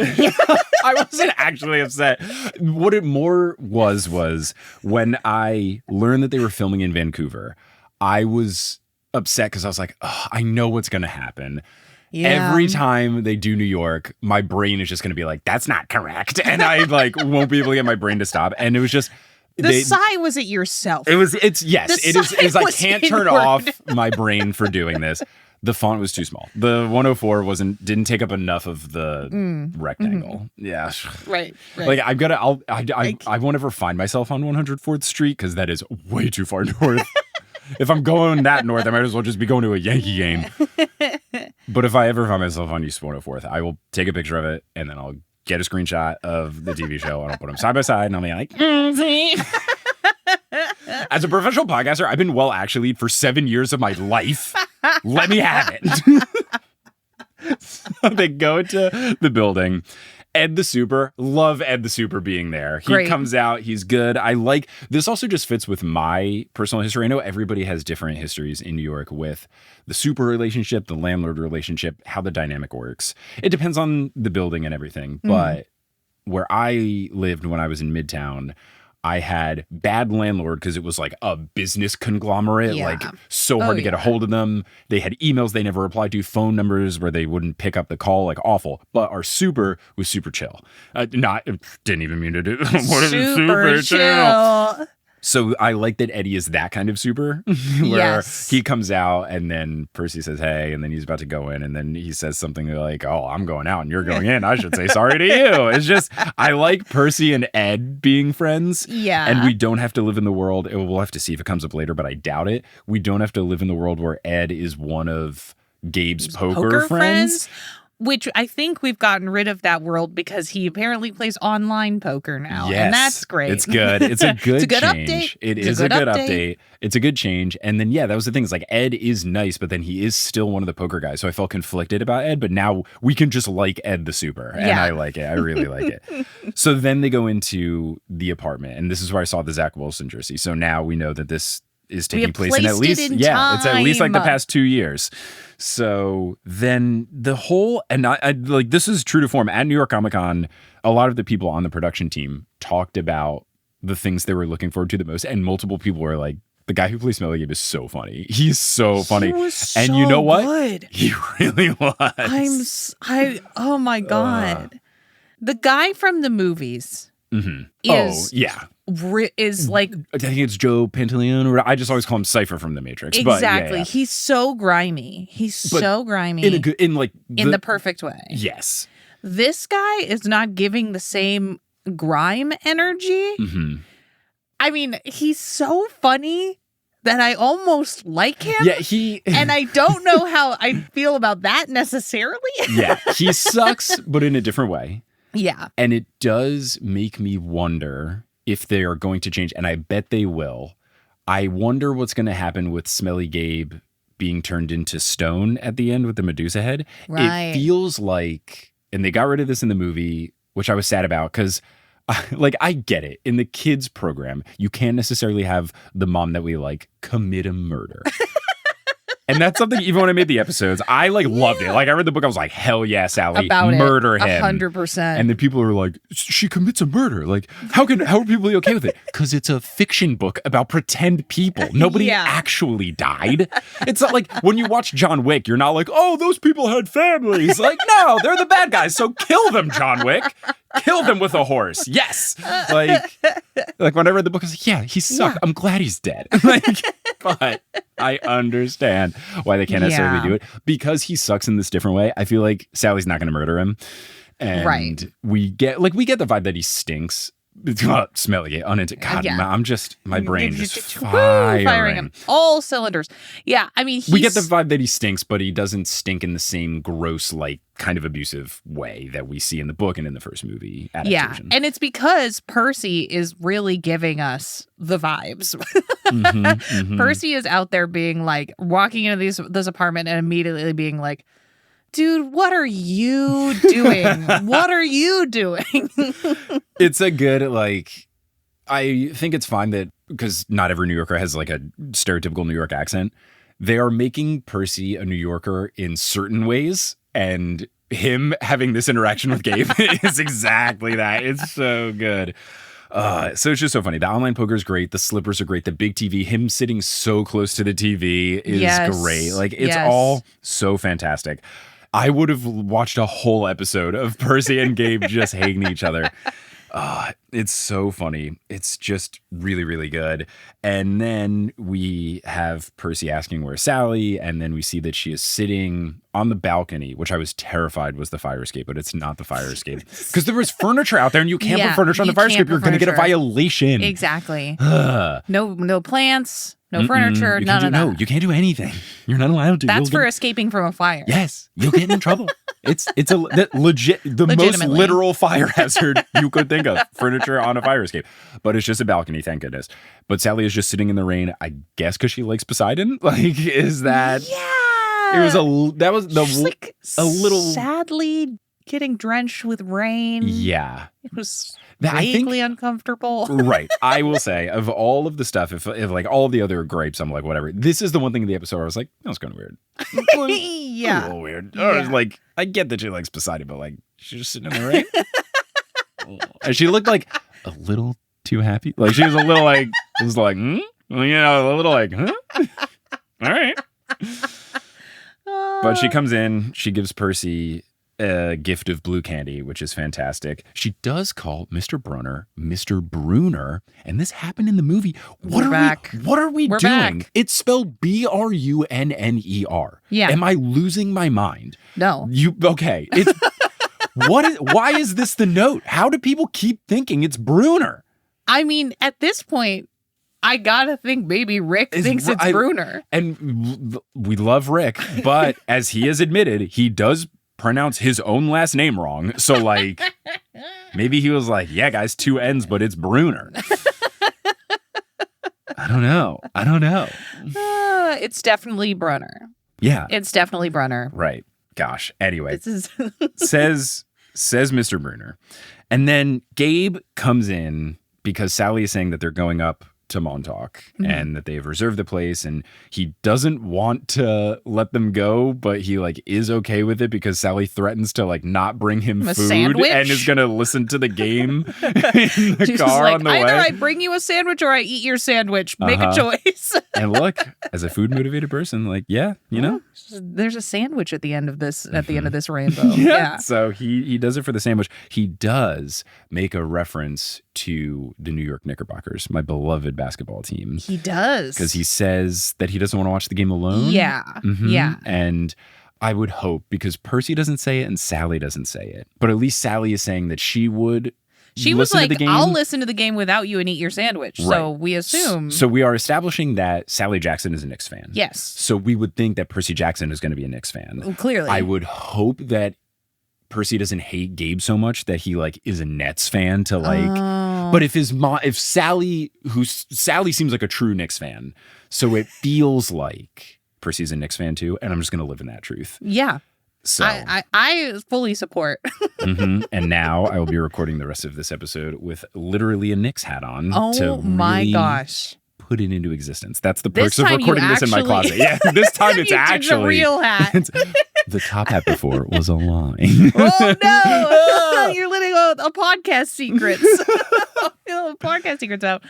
I wasn't actually upset. What it more was when I learned that they were filming in Vancouver, I was upset because I was like, oh, I know what's going to happen. Yeah. Every time they do New York, my brain is just going to be like, that's not correct. And I like won't be able to get my brain to stop. And it was just... The sigh was it yourself. It's I can't turn off my brain for doing this. The font was too small. The 104 didn't take up enough of the rectangle. Yeah. Right. Like I won't ever find myself on 104th Street because that is way too far north. If I'm going that north, I might as well just be going to a Yankee game. But if I ever find myself on East 104th, I will take a picture of it, and then I'll get a screenshot of the TV show, and I'll put them side by side, and I'll be like, see? As a professional podcaster, I've been well actually for 7 years of my life. Let me have it. So they go to the building. Ed the Super, love Ed the Super being there. He comes out, he's good. I like, this also just fits with my personal history. I know everybody has different histories in New York with the super relationship, the landlord relationship, how the dynamic works. It depends on the building and everything. But where I lived when I was in Midtown, I had bad landlord because it was like a business conglomerate, Yeah. like so hard to get a hold of them. They had emails they never replied to, phone numbers where they wouldn't pick up the call, like awful. But our super was super chill. Didn't even mean to do what is super chill? So I like that Eddie is that kind of super where he comes out and then Percy says, hey, and then he's about to go in and then he says something like, oh, I'm going out and you're going in. I should say sorry to you. It's just, I like Percy and Ed being friends. Yeah. And we don't have to live in the world. We'll have to see if it comes up later, but I doubt it. We don't have to live in the world where Ed is one of Gabe's poker friends. Which I think we've gotten rid of that world because he apparently plays online poker now. Yes, and that's great. It's good. It's a good, it's a good change. Update. It is a good update. It's a good change. And then, yeah, that was the thing. It's like Ed is nice, but then he is still one of the poker guys. So I felt conflicted about Ed, but now we can just like Ed the super. And I like it. I really like it. So then they go into the apartment. And this is where I saw the Zach Wilson jersey. So now we know that this is taking place in at least it's at least like the past 2 years. So then the whole, and I like, this is true to form at New York Comic Con. A lot of the people on the production team talked about the things they were looking forward to the most, and multiple people were like, the guy who plays Smelly Gabe is so funny. He's so funny. He was so and you know what? Good. He really was. Oh my God. The guy from the movies is like, I think it's Joe Pantaleone, or I just always call him Cypher from The Matrix. Exactly. But yeah. He's so grimy. He's so grimy. In the perfect way. Yes. This guy is not giving the same grime energy. I mean, he's so funny that I almost like him. Yeah, and I don't know how I feel about that necessarily. Yeah, he sucks, but in a different way. Yeah. And it does make me wonder if they are going to change, and I bet they will. I wonder what's going to happen with Smelly Gabe being turned into stone at the end with the Medusa head. Right. It feels like, and they got rid of this in the movie, which I was sad about because, like, I get it. In the kids program, you can't necessarily have the mom that we like commit a murder. And that's something, even when I made the episodes, I loved it. Like, I read the book, I was like, hell yeah, Sally, about murder it, him. 100%. And then people are like, she commits a murder. Like, how are people okay with it? Because it's a fiction book about pretend people. Nobody actually died. It's not like when you watch John Wick, you're not like, oh, those people had families. Like, no, they're the bad guys. So kill them, John Wick. Kill them with a horse. Yes. Like when I read the book, I was like, yeah, he sucked. Yeah. I'm glad he's dead. But I understand why they can't necessarily do it. Because he sucks in this different way, I feel like Sally's not going to murder him. And we get the vibe that he stinks. Smelly, God, I'm just, my brain just firing him. All cylinders. Yeah, I mean, we get the vibe that he stinks, but he doesn't stink in the same gross, like, kind of abusive way that we see in the book and in the first movie adaptation. Yeah, and it's because Percy is really giving us the vibes. Percy is out there being like, walking into this apartment and immediately being like, dude, what are you doing? What are you doing? It's a good, like, I think it's fine that, because not every New Yorker has like a stereotypical New York accent, they are making Percy a New Yorker in certain ways, and him having this interaction with Gabe is exactly that. It's so good. So it's just so funny. The online poker is great. The slippers are great. The big TV, him sitting so close to the TV is great. Like, it's all so fantastic. I would have watched a whole episode of Percy and Gabe just hating each other. It's so funny. It's just really, really good. And then we have Percy asking where's Sally, and then we see that she is sitting on the balcony, which I was terrified was the fire escape, but it's not the fire escape. Because there was furniture out there, and you can't put furniture on the fire escape. You're going to get a violation. Exactly. No plants. No furniture, none of that. No, you can't do anything. You're not allowed to. That's for escaping from a fire. Yes, you'll get in trouble. It's the most literal fire hazard you could think of. Furniture on a fire escape. But it's just a balcony, thank goodness. But Sally is just sitting in the rain, I guess because she likes Poseidon. Like, is that... Yeah. She's a little... sadly getting drenched with rain. Yeah. It was... vaguely uncomfortable. Right. I will say, of all of the stuff, if like all of the other gripes, I'm like, whatever. This is the one thing in the episode where I was like, that was kind of weird. Yeah. A little weird. Yeah. I was like, I get that she likes Poseidon, but like, she's just sitting in the rain. And she looked like a little too happy. Like she was a little like, it was like, a little like, huh? All right. But she comes in, she gives Percy a gift of blue candy, which is fantastic. She does call Mr. Brunner Mr. Bruner, and this happened in the movie. What are we doing? Back. It's spelled Brunner. Yeah. Am I losing my mind? No. Okay. It's why is this the note? How do people keep thinking it's Bruner? I mean, at this point, I gotta think maybe Rick thinks it's Bruner. And we love Rick, but as he has admitted, he does pronounce his own last name wrong. So like, maybe he was like, yeah, guys, 2 N's, but it's Bruner. I don't know. It's definitely Brunner. Yeah. It's definitely Brunner. Right. Gosh. Anyway, This is says Mr. Bruner. And then Gabe comes in because Sally is saying that they're going up to Montauk and that they've reserved the place, and he doesn't want to let them go, but he like is okay with it because Sally threatens to like not bring him food sandwich? And is gonna listen to the game in the car like, on the either way. I bring you a sandwich or I eat your sandwich. Make a choice. And look, as a food motivated person, like, yeah, you know, there's a sandwich at the end of this rainbow. Yeah. So he does it for the sandwich. He does make a reference to the New York Knickerbockers, my beloved basketball team. He does. Because he says that he doesn't want to watch the game alone. Yeah. Yeah. And I would hope, because Percy doesn't say it and Sally doesn't say it, but at least Sally is saying that she would. She was like, I'll listen to the game without you and eat your sandwich. Right. So we assume. So we are establishing that Sally Jackson is a Knicks fan. Yes. So we would think that Percy Jackson is going to be a Knicks fan. Well, clearly. I would hope that Percy doesn't hate Gabe so much that he like is a Nets fan to like. But if Sally seems like a true Knicks fan, so it feels like Percy's a Knicks fan too, and I'm just going to live in that truth. Yeah. So I fully support. And now I will be recording the rest of this episode with literally a Knicks hat on. Oh my gosh. Put it into existence. That's the perks of recording this in my closet. Yeah, this time it's actually a real hat. The top hat before was a lie. Oh no! You're letting a podcast secrets. Podcast secrets out.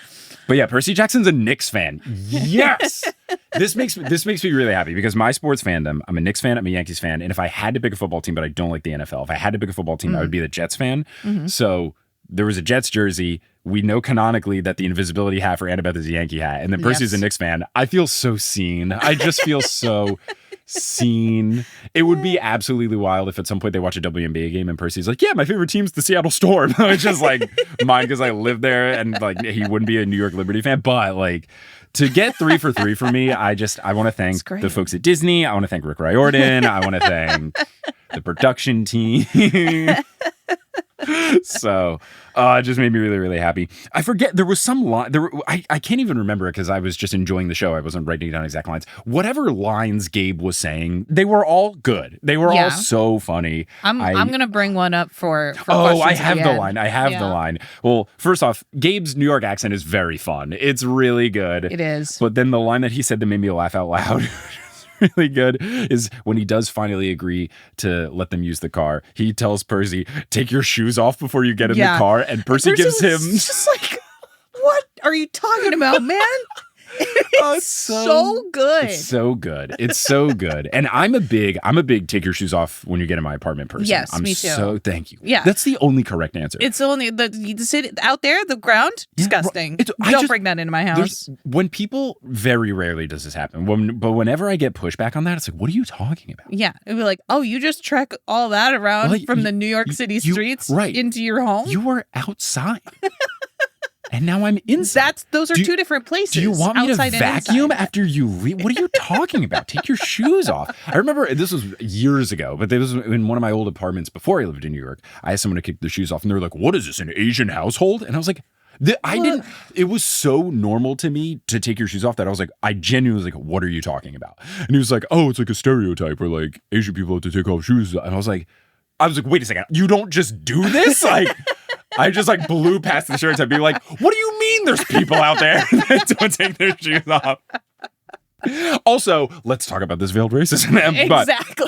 But yeah, Percy Jackson's a Knicks fan. Yes. This makes me really happy because my sports fandom, I'm a Knicks fan, I'm a Yankees fan, and if I had to pick a football team, but I don't like the NFL, if I had to pick a football team, I would be the Jets fan. So there was a Jets jersey. We know canonically that the invisibility hat for Annabeth is a Yankee hat, and then Percy's a Knicks fan. I feel so seen. I just feel so seen. It would be absolutely wild if at some point they watch a WNBA game and Percy's like, yeah, my favorite team's the Seattle Storm. It's just like mine because I live there, and like he wouldn't be a New York Liberty fan. But like to get 3 for 3 for me, I want to thank the folks at Disney. I want to thank Rick Riordan. I want to thank the production team. So it just made me really, really happy. I forget, there was some line, I can't even remember it because I was just enjoying the show. I wasn't writing down exact lines. Whatever lines Gabe was saying, they were all good. They were all so funny. I'm going to bring one up for I have the line. I have the line. Well, first off, Gabe's New York accent is very fun. It's really good. It is. But then the line that he said that made me laugh out loud really good is when he does finally agree to let them use the car. He tells Percy, take your shoes off before you get in the car. And Percy gives him just like, what are you talking about, man? It's so good. It's so good. It's so good. And I'm a big take your shoes off when you get in my apartment person. Yes, me too. Thank you. Yeah. That's the only correct answer. It's only the sit out there, the ground, disgusting. Don't bring that into my house. When people, very rarely does this happen. But whenever I get pushback on that, it's like, what are you talking about? Yeah. It'd be like, oh, you just trek all that around from the New York City streets into your home? You were outside. And now I'm inside. Those are two different places. Do you want me to vacuum after you leave? What are you talking about? Take your shoes off. I remember this was years ago, but this was in one of my old apartments before I lived in New York. I asked someone to kick their shoes off, and they were like, "What is this, an Asian household?" And I was like, it was so normal to me to take your shoes off that I was like, I genuinely was like, what are you talking about? And he was like, oh, it's like a stereotype where like Asian people have to take off shoes. And I was like, wait a second, you don't just do this? Like, I just like blew past the stereotype being like, what do you mean there's people out there that don't take their shoes off? Also, let's talk about this veiled racism. Exactly.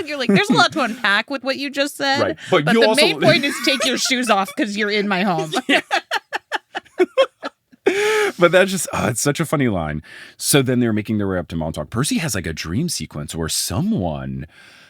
You're like, there's a lot to unpack with what you just said. Right. But the main point is take your shoes off because you're in my home. But that's just, it's such a funny line. So then they're making their way up to Montauk. Percy has like a dream sequence where someone,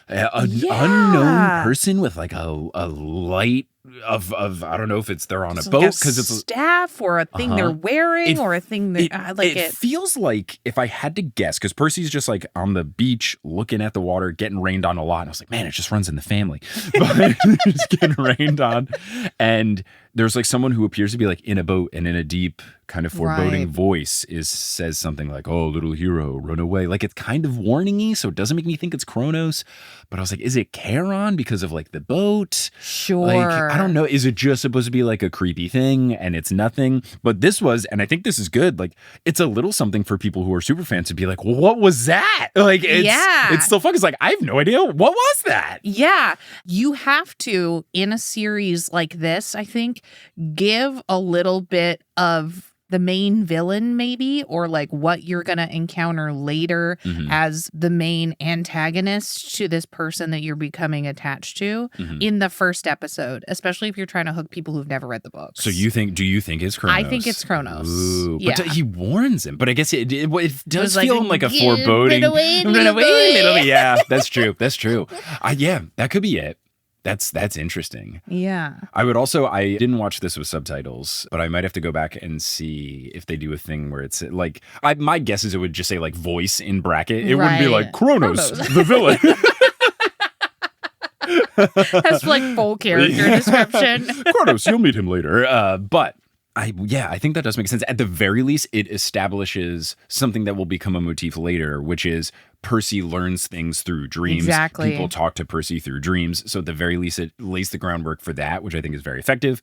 an unknown person with like a light of I don't know if they're on a boat because it's a staff or a thing they're wearing or a thing that it feels like, if I had to guess, because Percy's just like on the beach looking at the water, getting rained on a lot. And I was like, man, it just runs in the family. But it's getting rained on. And there's like someone who appears to be like in a boat, and in a deep kind of foreboding voice says something like, "Oh, little hero, run away." Like it's kind of warning-y, so it doesn't make me think it's Kronos. But I was like, is it Chiron because of like the boat? Sure. Like, I don't know. Is it just supposed to be like a creepy thing and it's nothing? But this was, and I think this is good, like it's a little something for people who are super fans to be like, well, what was that? Like it's still fun. It's like, I have no idea. What was that? Yeah. You have to, in a series like this, I think, give a little bit of the main villain, maybe, or like what you're going to encounter later as the main antagonist to this person that you're becoming attached to in the first episode, especially if you're trying to hook people who've never read the books. So do you think it's Kronos? I think it's Kronos. Ooh, yeah. But he warns him. But I guess it does like, feel like a foreboding. Run away, little boy. Yeah, that's true. That's true. Yeah, that could be it. That's interesting. Yeah. I didn't watch this with subtitles, but I might have to go back and see if they do a thing where it's like, my guess is it would just say like voice in bracket. It wouldn't be like Kronos. The villain. That's like full character description. Kronos, you'll meet him later. But I think that does make sense. At the very least, it establishes something that will become a motif later, which is Percy learns things through dreams. Exactly. People talk to Percy through dreams. So at the very least, it lays the groundwork for that, which I think is very effective.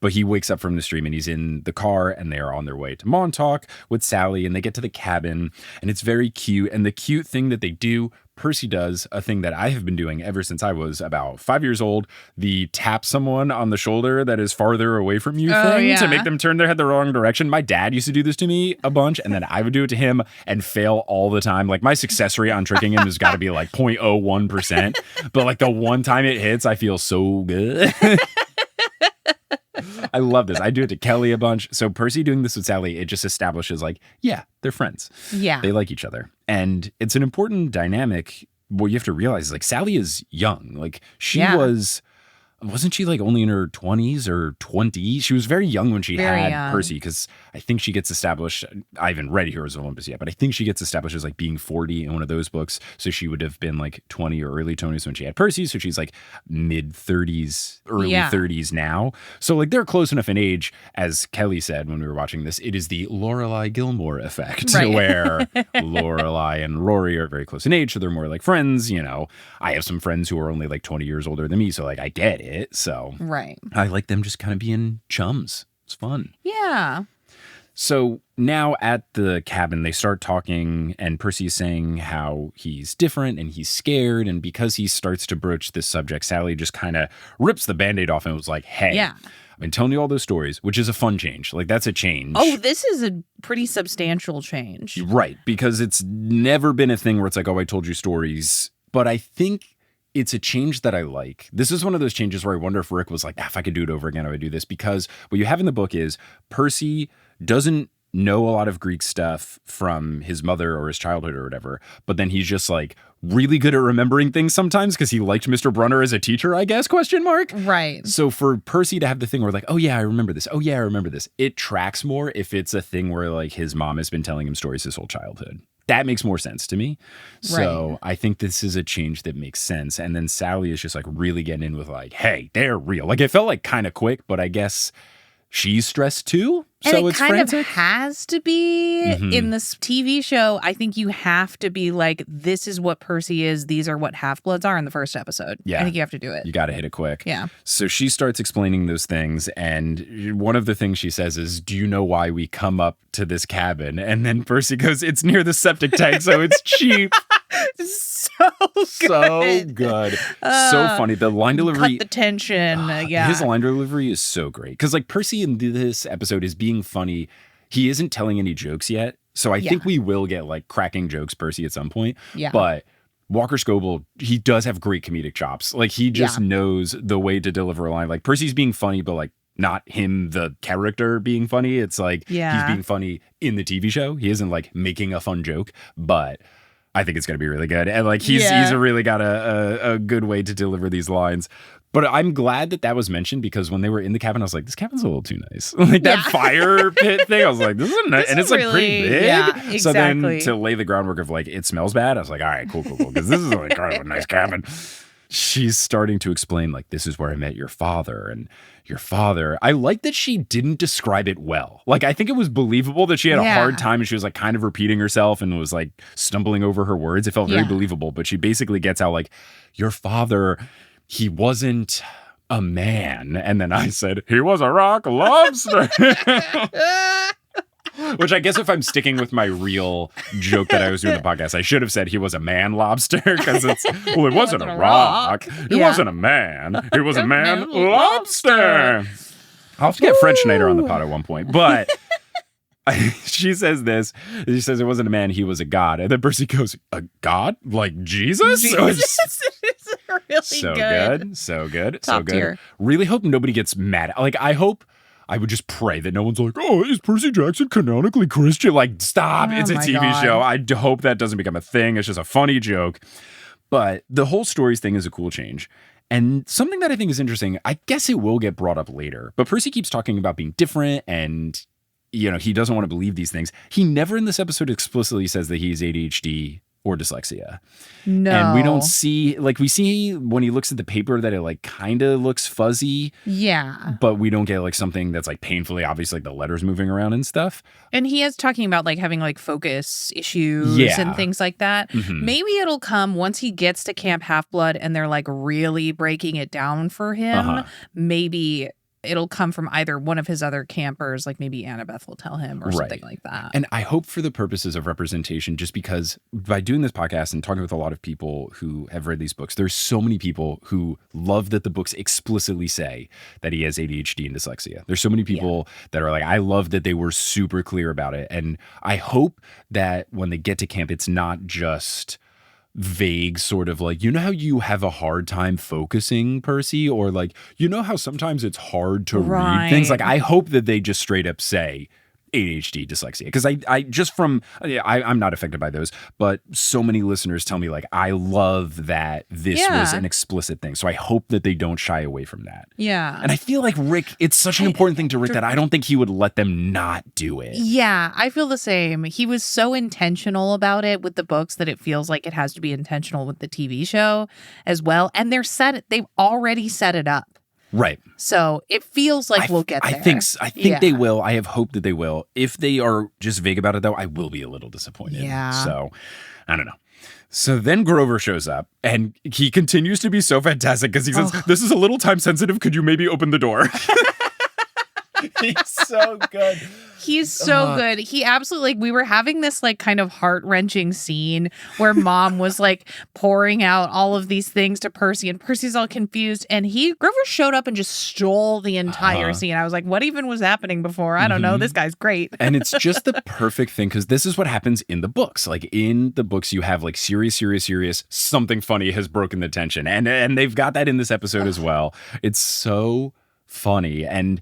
But he wakes up from this dream and he's in the car and they are on their way to Montauk with Sally, and they get to the cabin and it's very cute. And the cute thing that they do, Percy does a thing that I have been doing ever since I was about 5 years old, the tap someone on the shoulder that is farther away from you thing to make them turn their head the wrong direction. My dad used to do this to me a bunch, and then I would do it to him and fail all the time. Like my success rate on tricking him has got to be like 0.01%. But like the one time it hits, I feel so good. I love this. I do it to Kelly a bunch. So Percy doing this with Sally, it just establishes like, yeah, they're friends. Yeah. They like each other. And it's an important dynamic. What you have to realize is like Sally is young. Like she wasn't she like only in her 20s or 20? She was very young when she had Percy, because I think she gets established. I haven't read Heroes of Olympus yet, but I think she gets established as like being 40 in one of those books. So she would have been like 20 or early 20s when she had Percy. So she's like mid 30s, early 30s now. So like they're close enough in age, as Kelly said when we were watching this. It is the Lorelai Gilmore effect, where Lorelai and Rory are very close in age. So they're more like friends. You know, I have some friends who are only like 20 years older than me. So like I get it. So I like them just kind of being chums. It's fun. Yeah. So now at the cabin, they start talking, and Percy's saying how he's different and he's scared. And because he starts to broach this subject, Sally just kind of rips the Band-Aid off and was like, hey, I've been telling you all those stories, which is a fun change. Like, that's a change. Oh, this is a pretty substantial change. Right. Because it's never been a thing where it's like, oh, I told you stories. But I think it's a change that I like. This is one of those changes where I wonder if Rick was like, if I could do it over again, I would do this. Because what you have in the book is Percy doesn't know a lot of Greek stuff from his mother or his childhood or whatever, but then he's just like really good at remembering things sometimes because he liked Mr. Brunner as a teacher, I guess, ? Right. So for Percy to have the thing where like, oh yeah, I remember this. Oh yeah, I remember this. It tracks more if it's a thing where like his mom has been telling him stories his whole childhood. That makes more sense to me. So I think this is a change that makes sense. And then Sally is just like really getting in with like, hey, they're real. Like it felt like kind of quick, but I guess she's stressed too. And so it it's kind frantic. of has to be in this TV show. I think you have to be like, this is what Percy is. These are what Half-Bloods are in the first episode. Yeah. I think you have to do it. You got to hit it quick. Yeah. So she starts explaining those things. And one of the things she says is, do you know why we come up to this cabin? And then Percy goes, it's near the septic tank, so it's cheap. So good. So good. So funny. The line delivery. Cut the tension. His line delivery is so great. Because like Percy in this episode is being funny. He isn't telling any jokes yet. So I think we will get like cracking jokes Percy at some point. Yeah. But Walker Scoble, he does have great comedic chops. Like he just knows the way to deliver a line. Like Percy's being funny, but like not him, the character, being funny. It's like he's being funny in the TV show. He isn't like making a fun joke, but I think it's going to be really good. And like he's really got a good way to deliver these lines. But I'm glad that was mentioned, because when they were in the cabin, I was like, this cabin's a little too nice. Like that fire pit thing, I was like, this is nice. And it's like pretty big. Yeah, exactly. So then to lay the groundwork of like, it smells bad, I was like, all right, cool. Because this is like kind of a nice cabin. She's starting to explain like, this is where I met your father. And your father, I like that she didn't describe it well. Like, I think it was believable that she had a hard time and she was like kind of repeating herself and was like stumbling over her words. It felt very believable. But she basically gets out like, your father, he wasn't a man. And then I said, he was a rock lobster. Which I guess if I'm sticking with my real joke that I was doing in the podcast, I should have said he was a man lobster, because it wasn't a rock. He wasn't a man. He was a man lobster. I'll have to get Fred Schneider on the pod at one point. But she says this. She says it wasn't a man, he was a god. And then Percy goes, a god? Like Jesus? Really so good. So good. Top tier. Really hope nobody gets mad. Like, I would just pray that no one's like, oh, is Percy Jackson canonically Christian? Like, stop. It's a TV show. I hope that doesn't become a thing. It's just a funny joke. But the whole stories thing is a cool change. And something that I think is interesting, I guess it will get brought up later, but Percy keeps talking about being different and, you know, he doesn't want to believe these things. He never in this episode explicitly says that he's ADHD or dyslexia. No. And we don't see, like, we see when he looks at the paper that it like kind of looks fuzzy. Yeah. But we don't get like something that's like painfully obvious, like the letters moving around and stuff. And he is talking about like having like focus issues and things like that. Mm-hmm. Maybe it'll come once he gets to Camp Half-Blood and they're like really breaking it down for him. Maybe it'll come from either one of his other campers, like maybe Annabeth will tell him or something like that. And I hope for the purposes of representation, just because by doing this podcast and talking with a lot of people who have read these books, there's so many people who love that the books explicitly say that he has ADHD and dyslexia. There's so many people that are like, I love that they were super clear about it. And I hope that when they get to camp, it's not just vague sort of like, you know how you have a hard time focusing, Percy, or like, you know how sometimes it's hard to read things. Like, I hope that they just straight up say ADHD, dyslexia, because I just from I'm not affected by those, but so many listeners tell me like, I love that this was an explicit thing, so I hope that they don't shy away from that. And I feel like Rick, it's such an important thing to Rick that I don't think he would let them not do it. I feel the same. He was so intentional about it with the books that it feels like it has to be intentional with the TV show as well, and they've already set it up. Right. So it feels like we'll get there. I think they will. I have hope that they will. If they are just vague about it, though, I will be a little disappointed. So I don't know. So then Grover shows up and he continues to be so fantastic because he says, this is a little time sensitive. Could you maybe open the door? He's so good. He's so good. He absolutely, like, we were having this like kind of heart-wrenching scene where Mom was like pouring out all of these things to Percy and Percy's all confused, and Grover showed up and just stole the entire scene. I was like, what even was happening before? I don't know. This guy's great. And it's just the perfect thing, because this is what happens in the books. Like, in the books, you have like serious, something funny has broken the tension. And they've got that in this episode as well. It's so funny. And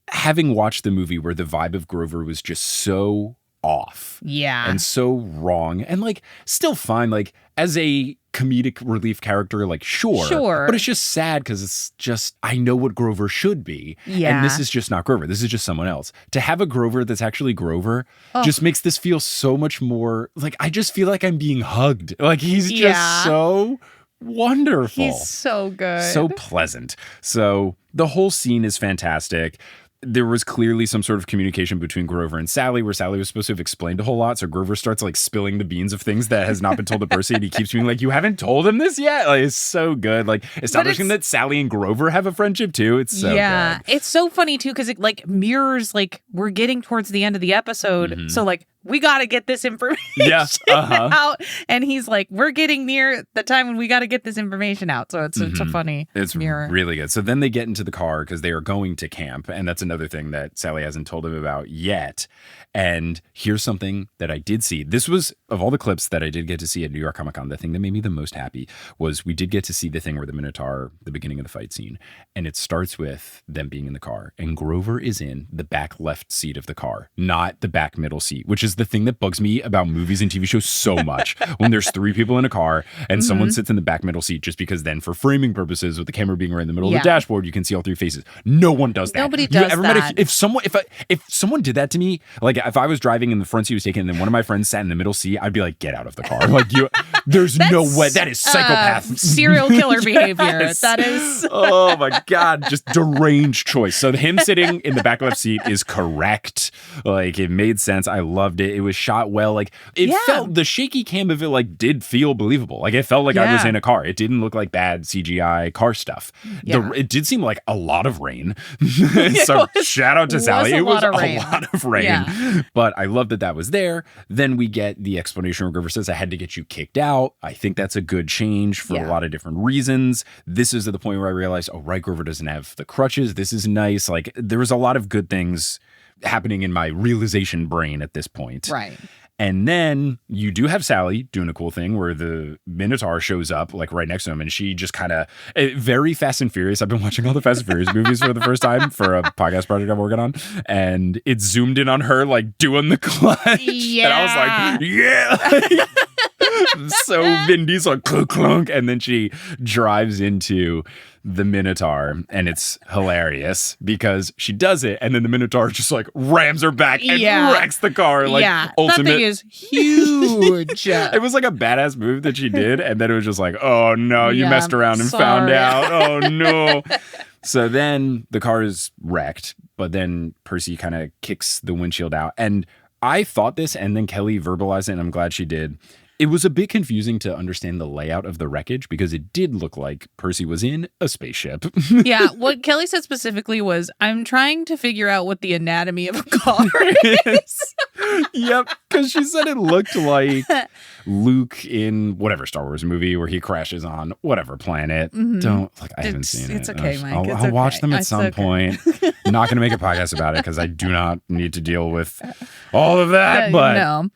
having watched the movie where the vibe of Grover was just so off and so wrong and like still fine, like as a comedic relief character, like sure, but it's just sad because it's just, I know what Grover should be, and this is just not Grover. This is just someone else. To have a Grover that's actually Grover just makes this feel so much more like, I just feel like I'm being hugged. Like, he's just so wonderful. He's so good, so pleasant. So the whole scene is fantastic. There was clearly some sort of communication between Grover and Sally, where Sally was supposed to have explained a whole lot. So Grover starts like spilling the beans of things that has not been told to Percy, and he keeps being like, you haven't told him this yet? Like, it's so good. Like, establishing that Sally and Grover have a friendship too. It's so good. It's so funny too, because it like mirrors, like, we're getting towards the end of the episode. So like, we got to get this information out. And he's like, we're getting near the time when we got to get this information out. So it's a funny mirror. Really good. So then they get into the car because they are going to camp. And that's another thing that Sally hasn't told him about yet. And here's something that I did see. This was, of all the clips that I did get to see at New York Comic Con, the thing that made me the most happy was we did get to see the thing where the Minotaur, the beginning of the fight scene, and it starts with them being in the car. And Grover is in the back left seat of the car, not the back middle seat, which is the thing that bugs me about movies and TV shows so much. When there's three people in a car and someone sits in the back middle seat, just because then for framing purposes, with the camera being right in the middle of the dashboard, you can see all three faces. No one does that. Nobody does that. If someone did that to me, like if I was driving and the front seat was taken and then one of my friends sat in the middle seat, I'd be like, get out of the car. Like there's no way. That is psychopath. Serial killer behavior. Yes. That is. Oh my God. Just deranged choice. So him sitting in the back left seat is correct. Like it made sense. I loved it. It was shot well. Like it felt, the shaky cam of it like did feel believable. Like it felt like I was in a car. It didn't look like bad CGI car stuff. Yeah. It did seem like a lot of rain. So shout out to Sally. It was a lot of rain. Yeah. But I love that was there. Then we get the explanation where Grover says, I had to get you kicked out. I think that's a good change for a lot of different reasons. This is at the point where I realized, oh, right, Grover doesn't have the crutches. This is nice. Like there was a lot of good things happening in my realization brain at this point. Right. And then you do have Sally doing a cool thing where the Minotaur shows up like right next to him and she just kind of very Fast and Furious. I've been watching all the Fast and Furious movies for the first time for a podcast project I'm working on. And it zoomed in on her like doing the clutch. Yeah. And I was like, yeah. So Vin Diesel, clunk, clunk. And then she drives into the Minotaur and it's hilarious because she does it and then the Minotaur just like rams her back and wrecks the car. Like ultimate. That thing is huge. It was like a badass move that she did and then it was just like, oh no, you messed around and found out. Oh no. So then the car is wrecked, but then Percy kind of kicks the windshield out. And I thought this and then Kelly verbalized it and I'm glad she did. It was a bit confusing to understand the layout of the wreckage because it did look like Percy was in a spaceship. Yeah, what Kelly said specifically was, I'm trying to figure out what the anatomy of a car is. Yep, because she said it looked like Luke in whatever Star Wars movie where he crashes on whatever planet. I haven't seen it. It's okay, Mike. I'll watch them at some point. I'm not going to make a podcast about it because I do not need to deal with all of that. But no.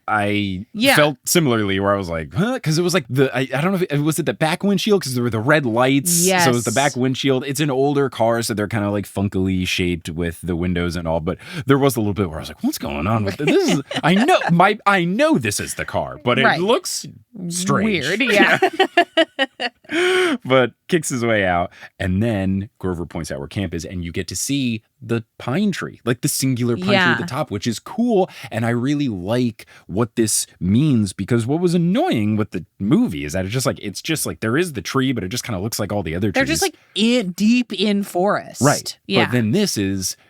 I felt similarly where I was like, huh? Because it was like I don't know if was it the back windshield because there were the red lights. Yes. So it was the back windshield. It's an older car, so they're kind of like funkily shaped with the windows and all. But there was a little bit where I was like, what's going on with this? This is, I know this is the car, but it looks strange. Weird, yeah. But kicks his way out. And then Grover points out where camp is, and you get to see the pine tree, like the singular pine tree at the top, which is cool. And I really like what this means because what was annoying with the movie is that it's just like there is the tree, but it just kind of looks like all the other trees. They're just like deep in forest. Right. Yeah. But then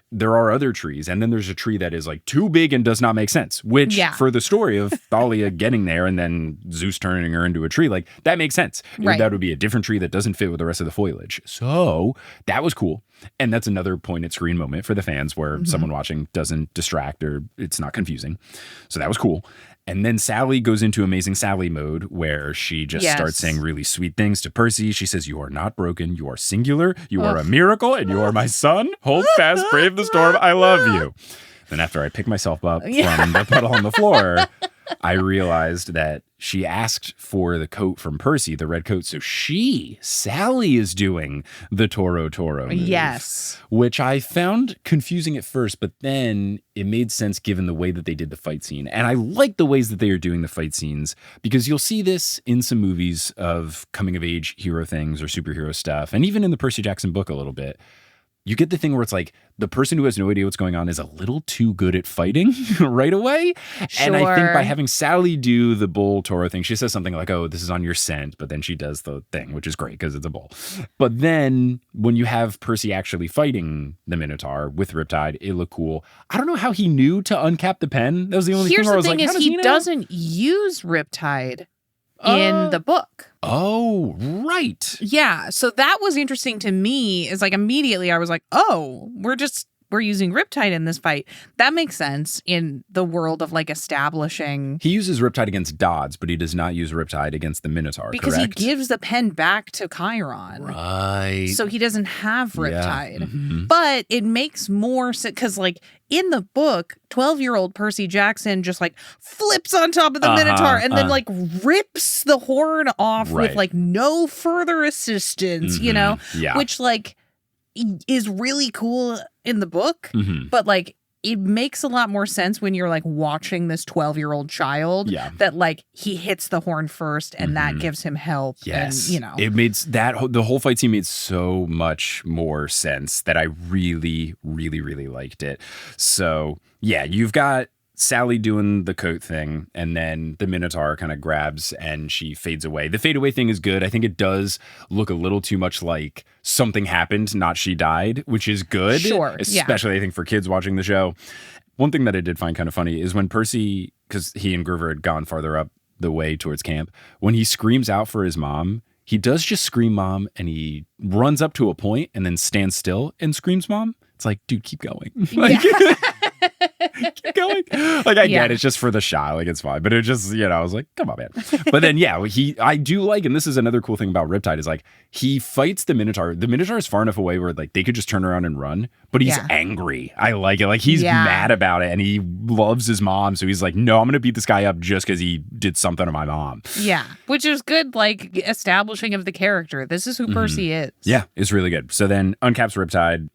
there are other trees, and then there's a tree that is like too big and does not make sense, which for the story of Thalia getting there and then Zeus turning her into a tree, like that makes sense. Right. That would be a different tree that doesn't fit with the rest of the foliage. So that was cool. And that's another pointed screen moment for the fans where someone watching doesn't distract or it's not confusing. So that was cool. And then Sally goes into Amazing Sally mode where she just starts saying really sweet things to Percy. She says, you are not broken. You are singular. You are a miracle and you are my son. Hold fast, brave the storm. I love you. Then after I pick myself up from the puddle on the floor, I realized that she asked for the coat from Percy, the red coat. So Sally is doing the Toro move. Yes. Which I found confusing at first, but then it made sense given the way that they did the fight scene. And I like the ways that they are doing the fight scenes because you'll see this in some movies of coming of age hero things or superhero stuff. And even in the Percy Jackson book a little bit. You get the thing where it's like the person who has no idea what's going on is a little too good at fighting right away. Sure. And I think by having Sally do the bull Toro thing, she says something like, oh, this is on your scent. But then she does the thing, which is great because it's a bull. But then when you have Percy actually fighting the Minotaur with Riptide, it looked cool. I don't know how he knew to uncap the pen. That was the only thing where I was like, how does he know? Doesn't use Riptide in the book. Oh, right. Yeah. So that was interesting to me. Is like immediately I was like, oh, we're just we're using Riptide in this fight. That makes sense in the world of like establishing. He uses Riptide against Dodds, but he does not use Riptide against the Minotaur, because correct? He gives the pen back to Chiron. Right. So he doesn't have Riptide. Yeah. Mm-hmm. But it makes more sense because like in the book, 12-year-old Percy Jackson just like flips on top of the Minotaur and then like rips the horn off with like no further assistance, you know? Yeah. Which like is really cool in the book, but like it makes a lot more sense when you're like watching this 12-year-old child that like he hits the horn first and that gives him help. Yes. And, you know, it made the whole fight scene made so much more sense that I really, really, really liked it. So yeah, you've got Sally doing the coat thing, and then the Minotaur kind of grabs and she fades away. The fade away thing is good. I think it does look a little too much like something happened, not she died, which is good. Sure. Especially I think for kids watching the show. One thing that I did find kind of funny is when Percy, because he and Grover had gone farther up the way towards camp, when he screams out for his mom, he does just scream mom, and he runs up to a point and then stands still and screams mom. It's like, dude, keep going. Like, keep going. Like, I get it's just for the shot. Like, it's fine. But it just, you know, I was like, come on, man. But then, I do like, and this is another cool thing about Riptide, is like, he fights the Minotaur. The Minotaur is far enough away where, like, they could just turn around and run. But he's angry. I like it. Like, he's mad about it, and he loves his mom. So he's like, no, I'm going to beat this guy up just because he did something to my mom. Yeah. Which is good, like, establishing of the character. This is who Percy is. Yeah, it's really good. So then uncaps Riptide.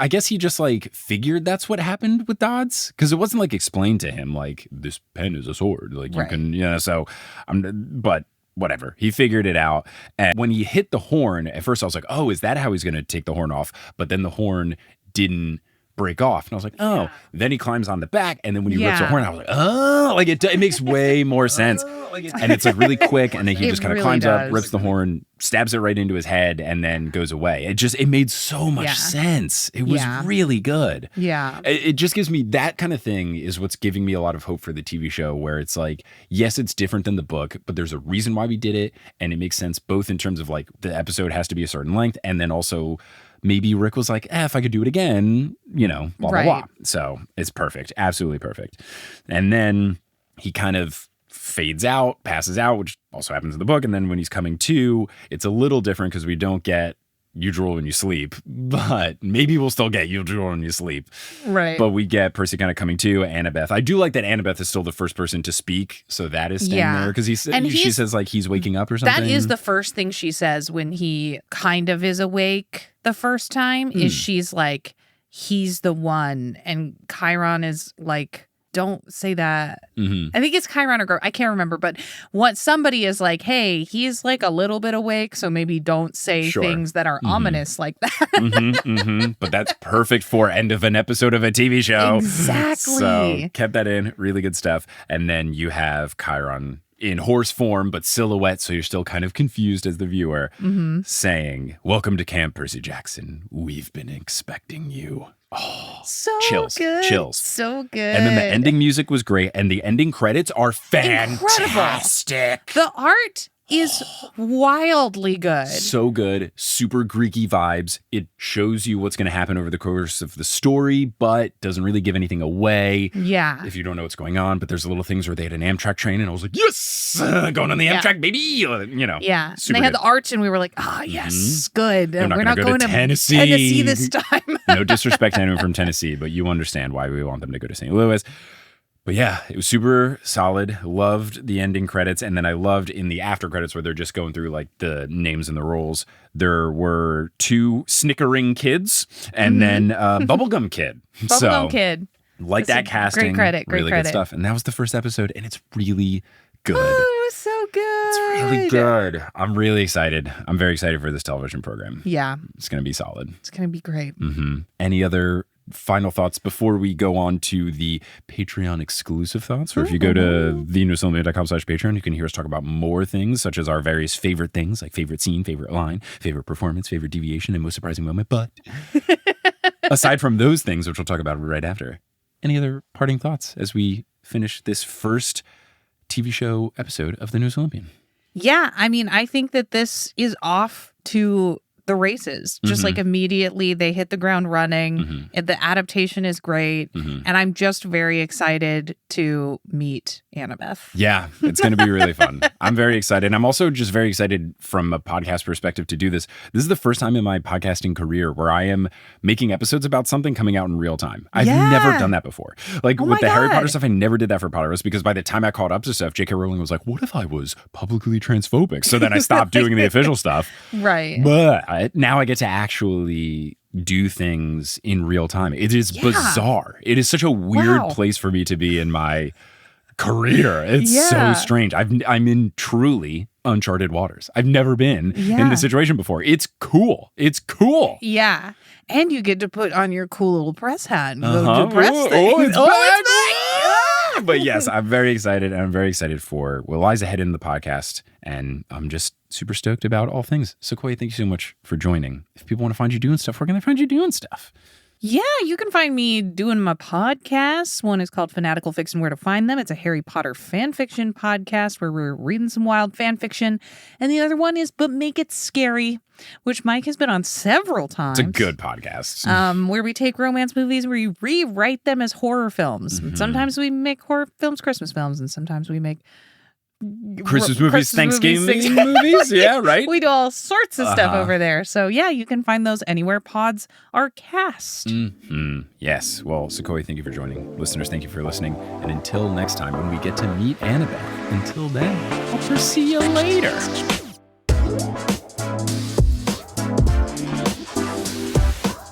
I guess he just like figured that's what happened with Dodds, because it wasn't like explained to him like this pen is a sword, like you can, you know. So but whatever, he figured it out. And when he hit the horn, at first I was like, oh, is that how he's going to take the horn off? But then the horn didn't break off, and I was like, oh. Then he climbs on the back, and then when he rips the horn, I was like, oh, like it makes way more sense. And it's like really quick, and then he just kind of really climbs up, rips the horn, stabs it right into his head, and then goes away. It made so much sense. It was really good. Yeah. It just gives me that kind of thing is what's giving me a lot of hope for the TV show, where it's like, yes, it's different than the book, but there's a reason why we did it, and it makes sense both in terms of like the episode has to be a certain length, and then also maybe Rick was like, if I could do it again, you know, blah, blah, blah. So it's perfect. Absolutely perfect. And then he kind of fades out, passes out, which also happens in the book. And then when he's coming to, it's a little different because we don't get you drool when you sleep, but maybe we'll still get you drool when you sleep. Right. But we get Percy kind of coming to. Annabeth. I do like that Annabeth is still the first person to speak. So that is staying there because she says like he's waking up or something. That is the first thing she says when he kind of is awake the first time is she's like, he's the one. And Chiron is like, don't say that. I think it's Chiron or Grover. I can't remember. But somebody is like, hey, he's like a little bit awake. So maybe don't say things that are ominous like that. But that's perfect for end of an episode of a TV show. Exactly. So kept that in. Really good stuff. And then you have Chiron in horse form, but silhouette. So you're still kind of confused as the viewer saying, welcome to Camp Percy Jackson. We've been expecting you. Oh, so chills. So good. And then the ending music was great, and the ending credits are fantastic. The art is wildly good. So good. Super Greeky vibes. It shows you what's going to happen over the course of the story, but doesn't really give anything away. Yeah. If you don't know what's going on, but there's little things where they had an Amtrak train, and I was like, yes, going on the Amtrak, baby. You know. Yeah. And they had the arch, and we were like, yes, good. We're not going to Tennessee this time. No disrespect to anyone from Tennessee, but you understand why we want them to go to St. Louis. But yeah, it was super solid. Loved the ending credits. And then I loved in the after credits where they're just going through like the names and the roles. There were 2 snickering kids and then Bubblegum Kid. Bubblegum Kid. Like that casting. Great credit. Really good stuff. And that was the first episode, and it's really good. Oh, so good. It's really good. I'm really excited. I'm very excited for this television program. Yeah. It's going to be solid. It's going to be great. Any other final thoughts before we go on to the Patreon exclusive thoughts? Or if you go to thenewestolympian.com/Patreon, you can hear us talk about more things, such as our various favorite things, like favorite scene, favorite line, favorite performance, favorite deviation, and most surprising moment. But aside from those things, which we'll talk about right after, any other parting thoughts as we finish this first TV show episode of The Newest Olympian? Yeah, I mean, I think that this is off to the races. Just like immediately they hit the ground running. The adaptation is great. And I'm just very excited to meet Annabeth. Yeah, it's going to be really fun. I'm very excited. I'm also just very excited from a podcast perspective to do this. This is the first time in my podcasting career where I am making episodes about something coming out in real time. I've never done that before. Like with the Harry Potter stuff, I never did that for Potterless because by the time I caught up to stuff, J.K. Rowling was like, what if I was publicly transphobic? So then I stopped doing the official stuff. Right. But now I get to actually do things in real time. It is bizarre. It is such a weird place for me to be in my career. It's so strange. I'm in truly uncharted waters. I've never been in this situation before. It's cool. It's cool. Yeah. And you get to put on your cool little press hat and go do press things. It's back. But yes, I'm very excited, and I'm very excited for what lies ahead in the podcast, and I'm just super stoked about all things. Sequoia, thank you so much for joining. If people want to find you doing stuff, where can they find you doing stuff? Yeah, you can find me doing my podcasts. One is called Fanatical Fiction, Where to Find Them. It's a Harry Potter fan fiction podcast where we're reading some wild fan fiction. And the other one is But Make It Scary, which Mike has been on several times. It's a good podcast. Where we take romance movies, where we rewrite them as horror films. Sometimes we make horror films Christmas films, and sometimes we make Christmas movies, Thanksgiving movies. Yeah, right. We do all sorts of stuff over there. So yeah, you can find those anywhere pods are cast. Yes. Well, Sequoia, thank you for joining. Listeners, thank you for listening. And until next time, when we get to meet Annabeth, until then, I'll see you later.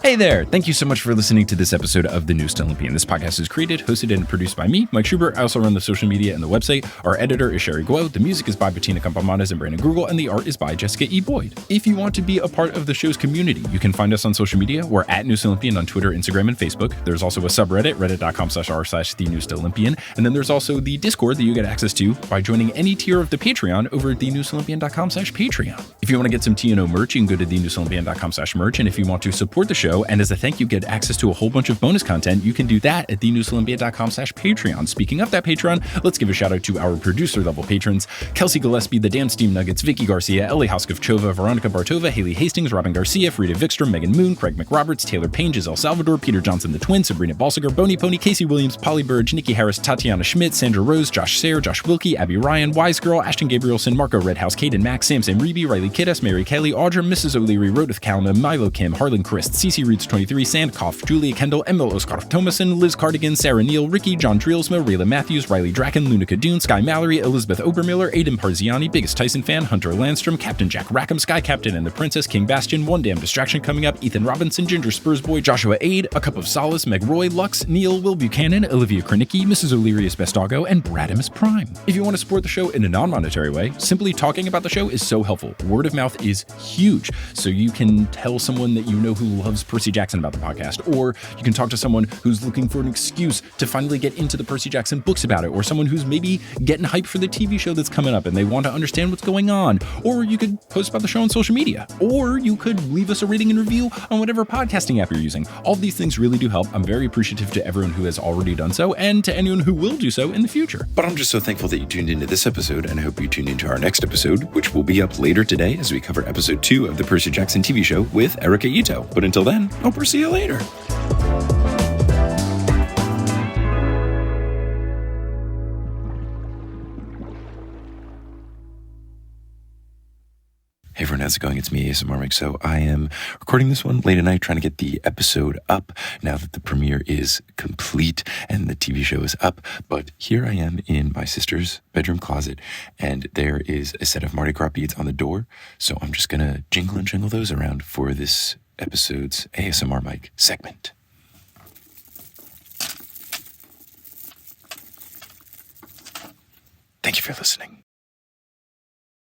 Hey there! Thank you so much for listening to this episode of The Newest Olympian. This podcast is created, hosted, and produced by me, Mike Schubert. I also run the social media and the website. Our editor is Sherry Guo. The music is by Bettina Campamanes and Brandon Grugel, and the art is by Jessica E. Boyd. If you want to be a part of the show's community, you can find us on social media. We're at Newest Olympian on Twitter, Instagram, and Facebook. There's also a subreddit, reddit.com/r/The Newest Olympian. And then there's also the Discord that you get access to by joining any tier of the Patreon over at thenewestolympian.com/Patreon. If you want to get some TNO merch, you can go to thenewestolympian.com/merch. And if you want to support the show, and as a thank you, get access to a whole bunch of bonus content, you can do that at thenewestolympian.com/Patreon. Speaking of that Patreon, let's give a shout out to our producer level patrons: Kelsey Gillespie, The Damn Steam Nuggets, Vicky Garcia, Ellie Hoskov-Chova, Veronica Bartova, Haley Hastings, Robin Garcia, Frida Vikstrom, Megan Moon, Craig McRoberts, Taylor Payne, Giselle Salvador, Peter Johnson the Twin, Sabrina Balsiger, Boney Pony, Casey Williams, Polly Burge, Nikki Harris, Tatiana Schmidt, Sandra Rose, Josh Sayre, Josh Wilkie, Abby Ryan, Wise Girl, Ashton Gabrielson, Marco Redhouse, Caden Max, Samson Reeby, Riley Kiddes, Mary Kelly, Audra, Mrs. O'Leary, Rodith Kalna, Milo Kim, Harlan Christ, CC Reeds 23, Sandkoff, Julia Kendall, Emil Oskar Thomason, Liz Cardigan, Sarah Neal, Ricky, John Drielsma, Rayla Matthews, Riley Draken, Luna Kadoon, Sky Mallory, Elizabeth Obermiller, Aiden Parziani, Biggest Tyson Fan, Hunter Landstrom, Captain Jack Rackham, Sky Captain and the Princess, King Bastion, One Damn Distraction Coming Up, Ethan Robinson, Ginger Spursboy, Joshua Aid, A Cup of Solace, Meg Roy, Lux, Neil, Will Buchanan, Olivia Krenicki, Mrs. O'Leary Best Doggo, and Bradimus Prime. If you want to support the show in a non-monetary way, simply talking about the show is so helpful. Word of mouth is huge. So you can tell someone that you know who loves Percy Jackson about the podcast, or you can talk to someone who's looking for an excuse to finally get into the Percy Jackson books about it, or someone who's maybe getting hyped for the TV show that's coming up and they want to understand what's going on. Or you could post about the show on social media, or you could leave us a rating and review on whatever podcasting app you're using. All of these things really do help. I'm very appreciative to everyone who has already done so, and to anyone who will do so in the future. But I'm just so thankful that you tuned into this episode, and I hope you tune into our next episode, which will be up later today as we cover episode 2 of the Percy Jackson TV show with Erika Ito. But until then, I'll see you later. Hey everyone, how's it going? It's me, ASMR Mike. So I am recording this one late at night, trying to get the episode up now that the premiere is complete and the TV show is up. But here I am in my sister's bedroom closet, and there is a set of Mardi Gras beads on the door. So I'm just gonna jingle and jingle those around for this episode's ASMR Mike segment. Thank you for listening.